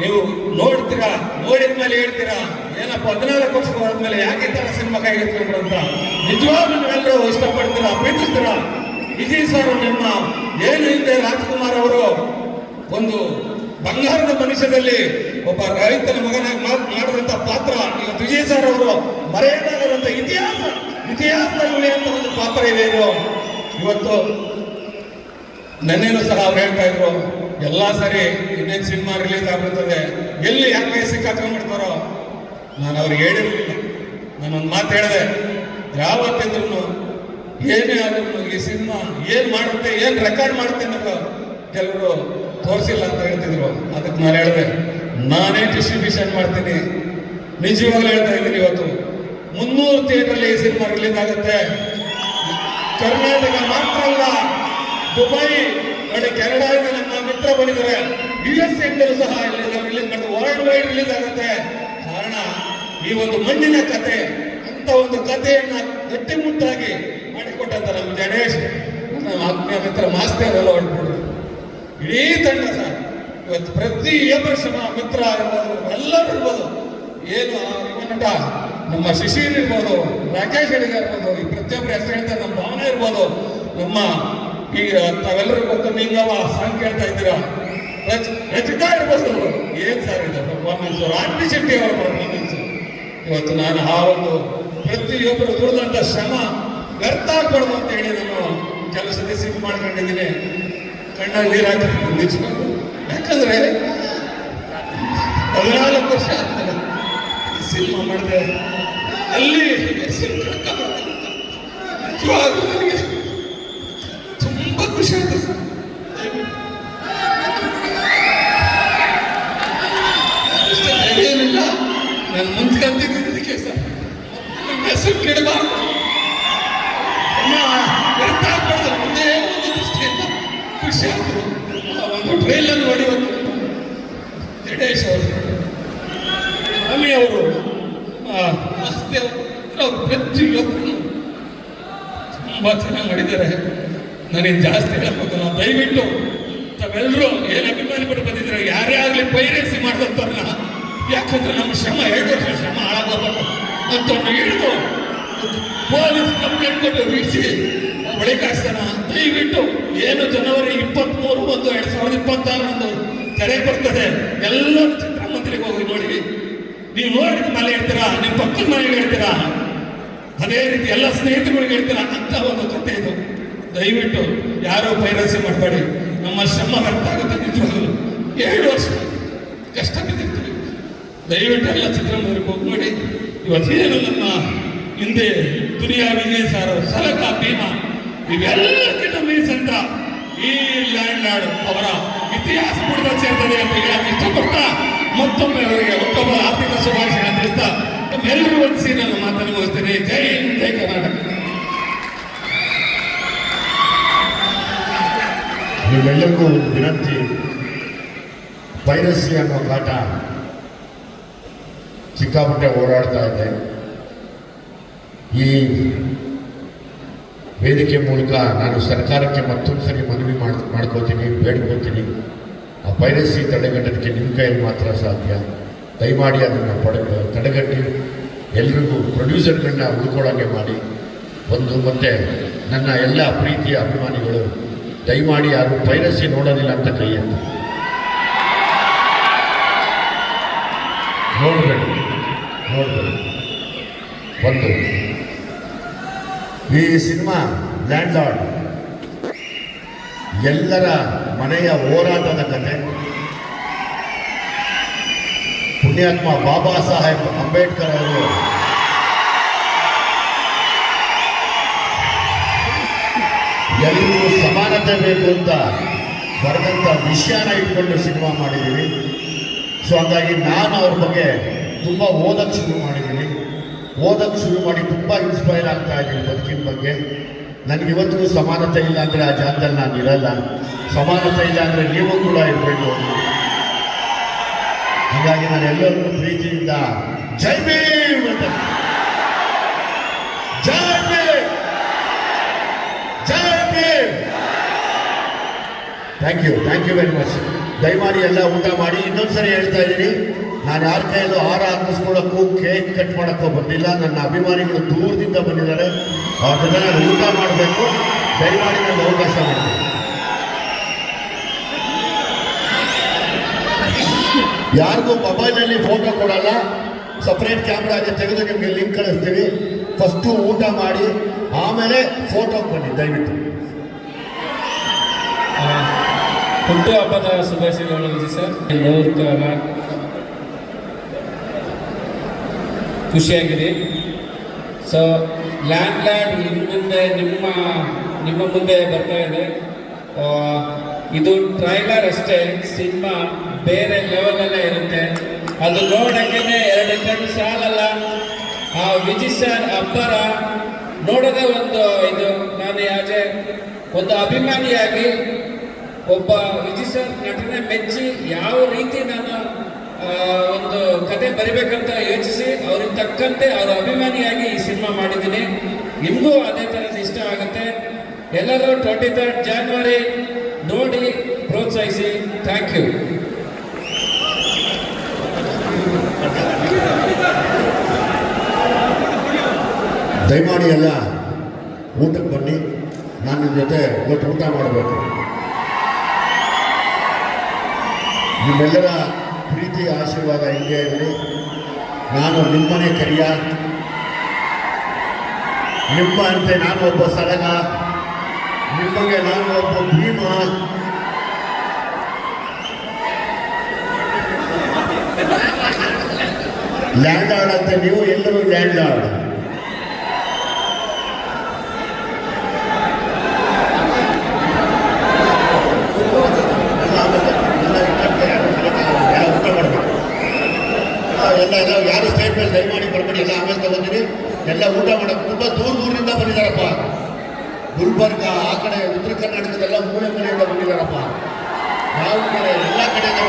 ನೀವು ನೋಡ್ತೀರಾ, ನೋಡಿದ್ಮೇಲೆ ಹೇಳ್ತೀರಾ ಏನಪ್ಪ 14 ವರ್ಷ ಹೋದ್ಮೇಲೆ ಯಾಕೆ ಈ ತರ ಸಿನಿಮಾ ಕೈಗೆತ್ಕೊಂಡ್ರು ಅಂತ. ನಿಜವಾಗ್ಲೂ ನೀವೆಲ್ಲರೂ ಇಷ್ಟಪಡ್ತೀರಾ, ಪ್ರೀತಿಸ್ತೀರಾ. ವಿಜಯ್ ಸರ್ ನಿಮ್ಮ ಏನು ಹಿಂದೆ ರಾಜ್ಕುಮಾರ್ ಅವರು ಒಂದು ಬಂಗಾರದ ಮನುಷ್ಯದಲ್ಲಿ ಒಬ್ಬ ರೈತನ ಮಗನಾಗಿ ಮಾಡಿದಂತ ಪಾತ್ರ, ಇವತ್ತು ವಿಜಯ್ ಸರ್ ಅವರು ಮರೆಯಲಾಗದಂತ ಇತಿಹಾಸದಲ್ಲಿ ಉಳಿಯುವಂತ ಒಂದು ಪಾತ್ರ ಇದೆ ಇದು. ಇವತ್ತು ನನ್ನೇನು ಸಹ ಅವ್ರು ಹೇಳ್ತಾ ಇದ್ರು, ಎಲ್ಲ ಸರಿ ಇನ್ನೇನು ಸಿನಿಮಾ ರಿಲೀಸ್ ಆಗ್ಬಿಡ್ತದೆ, ಎಲ್ಲಿ ಯಾಕೆ ಸಿಕ್ಕಾಕೊಂಡ್ಬಿಡ್ತಾರೋ. ನಾನು ಅವ್ರಿಗೆ ಹೇಳಿರ್ಲಿಲ್ಲ, ನಾನೊಂದು ಮಾತು ಹೇಳಿದೆ, ಯಾವತ್ತಿದ್ರು ಏನೇ ಆದ್ರೂ ಈ ಸಿನಿಮಾ ಏನ್ ಮಾಡುತ್ತೆ, ಏನ್ ರೆಕಾರ್ಡ್ ಮಾಡುತ್ತೆ ಅನ್ನೋದು ಕೆಲವರು ತೋರಿಸಿಲ್ಲ ಅಂತ ಹೇಳ್ತಿದ್ರು. ಅದಕ್ಕೆ ನಾನು ಹೇಳಿದೆ, ನಾನೇ ಡಿಸ್ಟ್ರಿಬ್ಯೂಷನ್ ಮಾಡ್ತೀನಿ. ನಿಜವಾಗ್ಲೂ ಹೇಳ್ತಾ ಇದ್ದೀನಿ, ಇವತ್ತು 300 ಥಿಯೇಟರ್ ಈ ಸಿನಿಮಾ ರಿಲೀಸ್ ಆಗುತ್ತೆ. ಕರ್ನಾಟಕ ಮಾತ್ರ ಅಲ್ಲ, ದುಬೈ ನೋಡಿ, ಕೆನಡಾದಿಂದ ನಮ್ಮ ಮಿತ್ರ ಬಂದಿದ್ದಾರೆ, USA ಇಂದಲೂ ಸಹ ಇಲ್ಲಿ ನಾವು ರಿಲೀಸ್ ಮಾಡ್ತೀವಿ, ವರ್ಲ್ಡ್ ವೈಡ್ ರಿಲೀಸ್ ಆಗುತ್ತೆ. ಕಾರಣ ಈ ಒಂದು ಮಣ್ಣಿನ ಕತೆ, ಅಂತ ಒಂದು ಕಥೆಯನ್ನ ಗಟ್ಟಿಮುಟ್ಟಾಗಿ ಮಾಡಿಕೊಟ್ಟಂತ ನಮ್ಮ ಗಣೇಶ್, ನಮ್ಮ ಆತ್ಮೀಯ ಮಿತ್ರ ಮಾಸ್ಟರ್ ಎಲ್ಲ ಹೊರಟ್ಬಿಟ್ರು. ಇಡೀ ತಂಡ ಸರ್ ಇವತ್ತು ಪ್ರತಿಯೊಬ್ಬರ ಶ್ರಮ, ಮಿತ್ರ ಇರ್ಬೋದು, ಎಲ್ಲರೂ ಇರ್ಬೋದು, ಏನು ನಟ ನಮ್ಮ ಶಿಶಿರ್ ಇರ್ಬೋದು, ರಾಕೇಶ್ ಅಡಿಗ ಇರ್ಬೋದು, ಈ ಪ್ರತಿಯೊಬ್ಬರು ಹೆಸರು ಹೇಳ್ತಾರೆ, ನಮ್ಮ ಭಾವನೆ ಇರ್ಬೋದು, ನಮ್ಮ ಈಗ ತಾವೆಲ್ಲರೂ ಗೊತ್ತು ನಿಂಗವ ಸಾಂಗ್ ಕೇಳ್ತಾ ಇದ್ದೀರಾ, ರಚಿತಾ ಇರ್ಬೋದು. ಏನ್ ಸರ್ ಇದೆ ಪರ್ಫಾರ್ಮೆನ್ಸ್, ಆರ್ಟಿ ಶೆಟ್ಟಿ ಅವರ ಪರ್ಫಾರ್ಮೆನ್ಸ್. ಇವತ್ತು ನಾನು ಆ ಒಂದು ಪ್ರತಿಯೊಬ್ಬರು ದುಡಿದಂತ ಶ್ರಮ ವ್ಯರ್ಥ ಆಗ್ಬಾರ್ದು ಅಂತ ಹೇಳಿ ನಾನು ಕೆಲವು ಸತಿ ಸಿಕ್ ಮಾಡ್ಕೊಂಡಿದ್ದೀನಿ. ಕಣ್ಣಲ್ಲಿ ನೀರು ಹಾಕಿದ್ದೀನಿ ನಿಜವಾಗ್ಲೂ. ಯಾಕಂದ್ರೆ 14 ವರ್ಷ ಆದ್ಮೇಲೆ ಈ ಸಿನಿಮಾ ಮಾಡಿದೆ, ಅಲ್ಲಿ ನಿಜವಾಗ್ಲೂ ನನಗೆ ತುಂಬಾ ಖುಷಿ ಆಯ್ತು ಸರ್. ಏನಿಲ್ಲ, ನಾನು ಮುಂದ್ಕಂತಿದ್ದಕ್ಕೆ ಸರ್ ನನ್ನ ಹೆಸರು ಕೆಡಬಾರ್ದು, ವ್ಯರ್ಥ ಆಗ್ಬಾರ್ದು, ಒಂದೇ ಒಂದು ದೃಷ್ಟಿಯಿಂದ ಖುಷಿ ಆಯ್ತು. ಒಂದು ಟ್ರೈಲರ್ ನೋಡಿ ಗಣೇಶ್ ಅವರು, ಸ್ವಾಮಿ ಅವರು, ಮಾಸ್ತಿ ಅವರು ಪ್ರತಿಯೊಬ್ಬರು ತುಂಬಾ ಚೆನ್ನಾಗಿ ಮಾಡಿದ್ದಾರೆ. ನನಗೆ ಜಾಸ್ತಿ ಹೇಳಬೇಕು, ನಾವು ದಯವಿಟ್ಟು ತಾವೆಲ್ಲರೂ ಏನು ಅಭಿಮಾನಿಗಳು ಬಂದಿದ್ರೆ ಯಾರೇ ಆಗಲಿ ಪೈರೇಸಿ ಮಾಡಿದಂಥವ್ರನ್ನ, ಯಾಕಂದ್ರೆ ನಮ್ಮ ಶ್ರಮ 2 ವರ್ಷ ಶ್ರಮ ಹಾಳಾಗಬಾರ್ದು ಅಂತ ಹಿಡಿದು ಪೊಲೀಸ್ ಕಂಪ್ಲೇಂಟ್ ಕೊಟ್ಟು ಬಿಡಿಸಿ ಬಳಿಕಾಸ್ತಾನ. ದಯವಿಟ್ಟು ಏನು ಜನವರಿ 23/1/2026 ತೆರೆ ಬರ್ತದೆ, ಎಲ್ಲರೂ ಚಿತ್ರಮಂದಿರಿಗೆ ಹೋಗಿ ನೋಡಿ. ನೀವು ನೋಡಿದ ಮನೆ ಹೇಳ್ತೀರಾ, ನಿಮ್ಮ ಪಕ್ಕದ ಮನೆಗೆ ಹೇಳ್ತೀರಾ, ಅದೇ ರೀತಿ ಎಲ್ಲ ಸ್ನೇಹಿತರುಗಳಿಗೆ ಹೇಳ್ತೀರಾ ಅಂತ ಒಂದು ಕಥೆ ಇದು. ದಯವಿಟ್ಟು ಯಾರೋ ಪೈರಸಿ ಮಾಡಬೇಡಿ, ನಮ್ಮ ಶ್ರಮ ವ್ಯರ್ಥ ಆಗುತ್ತೆ. ನಿಜವಾಗಲು 7 ವರ್ಷ ಕಷ್ಟ ಬಿದ್ದಿರ್ತೀವಿ. ದಯವಿಟ್ಟು ಎಲ್ಲ ಚಿತ್ರಮಂದಿರಕ್ಕೆ ಹೋಗಿ ನೋಡಿ. ಇವತ್ತೇನು ನಮ್ಮ ಹಿಂದೆ ದುನಿಯಾ ವಿಜಯ್ ಸರ್, ಸಲಗ ಭೀಮಾ, ಇವೆಲ್ಲಕ್ಕಿಂತ ಮೀಸಂತ ಈ ಲ್ಯಾಂಡ್ ಲಾರ್ಡ್ ಅವರ ಇತಿಹಾಸ ಕೂಡ ಸೇರ್ತದೆ ಅಂತ ಹೇಳಕ್ಕೆ ಇಷ್ಟಪಡ್ತಾ ಮತ್ತೊಮ್ಮೆ ಅವರಿಗೆ ಒಬ್ಬೊಬ್ಬ ಆರ್ಥಿಕ ಶುಭಾಶಯ ತಿಳಿಸ್ತಾ ಎಲ್ಲರೂ ಹೊಂದಿಸಿ ನನ್ನ ಮಾತನ್ನು ಮುಗಿಸ್ತೇನೆ. ಜೈ ಹಿಂದ್, ಜೈ ಕರ್ನಾಟಕ. ನಿಮ್ಮೆಲ್ಲರಿಗೂ ವಿನಂತಿ, ಪೈರಸಿ ಅನ್ನೋ ಕಾಟ ಸಿಕ್ಕಾಪಟ್ಟೆ ಓಡಾಡ್ತಾ ಇದೆ. ಈ ವೇದಿಕೆ ಮೂಲಕ ನಾನು ಸರ್ಕಾರಕ್ಕೆ ಮತ್ತೊಂದು ಸರಿ ಮನವಿ ಮಾಡ್ಕೋತೀನಿ, ಬೇಡ್ಕೋತೀನಿ. ಆ ಪೈರಸಿ ತಡೆಗಟ್ಟೋದಕ್ಕೆ ನಿಮ್ಮ ಕೈಯಲ್ಲಿ ಮಾತ್ರ ಸಾಧ್ಯ. ದಯಮಾಡಿ ಅದನ್ನು ತಡೆಗಟ್ಟಿ ಎಲ್ರಿಗೂ ಪ್ರೊಡ್ಯೂಸರ್ಗಳನ್ನ ಉಳ್ಕೊಳ್ಳೋಂಗೆ ಮಾಡಿ. ಮತ್ತು ನನ್ನ ಎಲ್ಲ ಪ್ರೀತಿಯ ಅಭಿಮಾನಿಗಳು ದಯಮಾಡಿ ಯಾರು ಪೈರಸಿ ನೋಡೋದಿಲ್ಲ ಅಂತ ಕೈ ಎತ್ತಿ. ನೋಡಬೇಡಿ. ಒಂದು ಈ ಸಿನಿಮಾ ಲ್ಯಾಂಡ್ ಲಾರ್ಡ್ ಎಲ್ಲರ ಮನೆಯ ಹೋರಾಟದ ಕತೆ. ಪುಣ್ಯಾತ್ಮ ಬಾಬಾ ಸಾಹೇಬ್ ಅಂಬೇಡ್ಕರ್ ಅವರು ಎಲ್ಲರಿಗೂ ಸಮಾನತೆ ಬೇಕು ಅಂತ ಬರೆದಂಥ ವಿಷಯನ ಇಟ್ಕೊಂಡು ಸಿನಿಮಾ ಮಾಡಿದ್ದೀವಿ. ಸೊ ಹಾಗಾಗಿ ನಾನು ಅವ್ರ ಬಗ್ಗೆ ತುಂಬ ಓದಕ್ಕೆ ಶುರು ಮಾಡಿ ತುಂಬ ಇನ್ಸ್ಪೈರ್ ಆಗ್ತಾ ಇದ್ದೀನಿ ಬದುಕಿನ ಬಗ್ಗೆ. ನನಗಿವತ್ತಿಗೂ ಸಮಾನತೆ ಇಲ್ಲ ಅಂದರೆ ಆ ಜಾಗದಲ್ಲಿ ನಾನು ಇರಲ್ಲ. ಸಮಾನತೆ ಇಲ್ಲ ಅಂದರೆ ನೀವು ಕೂಡ ಇರಬೇಕು. ಹಾಗಾಗಿ ನಾನು ಎಲ್ಲರಿಗೂ ಪ್ರೀತಿಯಿಂದ ಜೈ ಭೀಮ್ ಅಂತ, ಜೈ ಭೀಮ್, ಜೈ Bhim. Thank you very much. ದಯಮಾಡಿ ಎಲ್ಲ ಊಟ ಮಾಡಿ. ಇನ್ನೊಂದ್ಸರಿ ಹೇಳ್ತಾ ಇದ್ದೀನಿ, ನಾನು ಯಾರ ಕೈಯಲ್ಲೂ ಹಾರ ಹಾಕಿಸ್ಕೊಳ್ಳೋಕ್ಕೂ ಕೇಕ್ ಕಟ್ ಮಾಡೋಕ್ಕೂ ಬಂದಿಲ್ಲ. ನನ್ನ ಅಭಿಮಾನಿಗಳು ದೂರದಿಂದ ಬಂದಿದ್ದಾರೆ. ಅವ್ರನ್ನ ನಾನು ಊಟ ಮಾಡಬೇಕು. ದಯಮಾಡಿ ನನಗೆ ಅವಕಾಶ ಮಾಡಿ. ಯಾರಿಗೂ ಮೊಬೈಲಲ್ಲಿ ಫೋಟೋ ಕೊಡಲ್ಲ, ಸಪ್ರೇಟ್ ಕ್ಯಾಮ್ರಾ ಆಗಿ ತೆಗೆದು ನಿಮಗೆ ಲಿಂಕ್ ಕಳಿಸ್ತೀವಿ. ಫಸ್ಟು ಊಟ ಮಾಡಿ ಆಮೇಲೆ ಫೋಟೋಗೆ ಬನ್ನಿ ದಯವಿಟ್ಟು. ಹುಟ್ಟು ಹಬ್ಬದ ಶುಭಾಶಯಗಳು ವಿಜಯ್ ಸರ್. ನೋಡ್ತಾಗ ಖುಷಿಯಾಗಿದೆ. ಸೊ ಲ್ಯಾಂಡ್ ಇನ್ನು ಮುಂದೆ ನಿಮ್ಮ ಮುಂದೆ ಬರ್ತಾ ಇದೆ. ಇದು ಟ್ರೈಲರ್ ಅಷ್ಟೇ, ಸಿನಿಮಾ ಬೇರೆ ಲೆವೆಲಲ್ಲೇ ಇರುತ್ತೆ. ಅದು ನೋಡೋಕ್ಕೆ 2 ಕಣ್ಣು ಸಾಲಲ್ಲ. ಆ ವಿಜಯ್ ಸರ್ ಅಬ್ಬರ ನೋಡೋದೇ ಇದು. ನಾನು ಒಂದು ಅಭಿಮಾನಿಯಾಗಿ ಒಬ್ಬ ವಿಜಯ್ ಸರ್ ನಟನೆ ಮೆಚ್ಚಿ ಯಾವ ರೀತಿ ನಾನು ಒಂದು ಕತೆ ಬರಿಬೇಕಂತ ಯೋಚಿಸಿ ಅವ್ರಿಗೆ ತಕ್ಕಂತೆ ಅವರ ಅಭಿಮಾನಿಯಾಗಿ ಈ ಸಿನಿಮಾ ಮಾಡಿದ್ದೀನಿ. ನಿಮಗೂ ಅದೇ ಥರದ ಇಷ್ಟ ಆಗುತ್ತೆ. ಎಲ್ಲರೂ 23 ಜಾನ್ವರಿ ನೋಡಿ ಪ್ರೋತ್ಸಾಹಿಸಿ. Thank you. ದಯಮಾಡಿ ಎಲ್ಲ ಊಟಕ್ಕೆ ಬನ್ನಿ. ನಾನು ನಿಮ್ಮ ಜೊತೆ ಇವತ್ತು ಊಟ ಮಾಡಬೇಕು. ನಿಮ್ಮೆಲ್ಲರ ಪ್ರೀತಿ ಆಶೀರ್ವಾದ ಹಿಂಗೆ ಇರಲಿ. ನಾನು ನಿಮ್ಮನೆ ಕರಿಯ, ನಿಮ್ಮ ಅಂತೆ ನಾನು ಒಬ್ಬ ಸರಗ, ನಿಮಗೆ ನಾನು ಒಬ್ಬ ಭೀಮ. ಲ್ಯಾಂಡ್ ಲಾರ್ಡ್ ಅಂತ ನೀವು ಎಲ್ಲರೂ ಲ್ಯಾಂಡ್ ಲಾರ್ಡ್. ಎಲ್ಲ ಯಾರು ಸ್ಟೇಟ್ ಮೇಲೆ ದಯಮಾಡಿ ಬರ್ಬೇಡಿ. ಎಲ್ಲ ಆಮೇಲೆ ತಗೋತೀನಿ. ಎಲ್ಲ ಊಟ ಮಾಡೋದು ತುಂಬ ದೂರದಿಂದ ಬಂದಿದ್ದಾರಪ್ಪ. ಗುಲ್ಬರ್ಗ ಆ ಕಡೆ ಉತ್ತರ ಕರ್ನಾಟಕದೆಲ್ಲ ಮೂಲೆ ಮೂಲೆಯಿಂದ ಬಂದಿದ್ದಾರಪ್ಪ. ನಾವು ಎಲ್ಲ ಕಡೆಯಿಂದ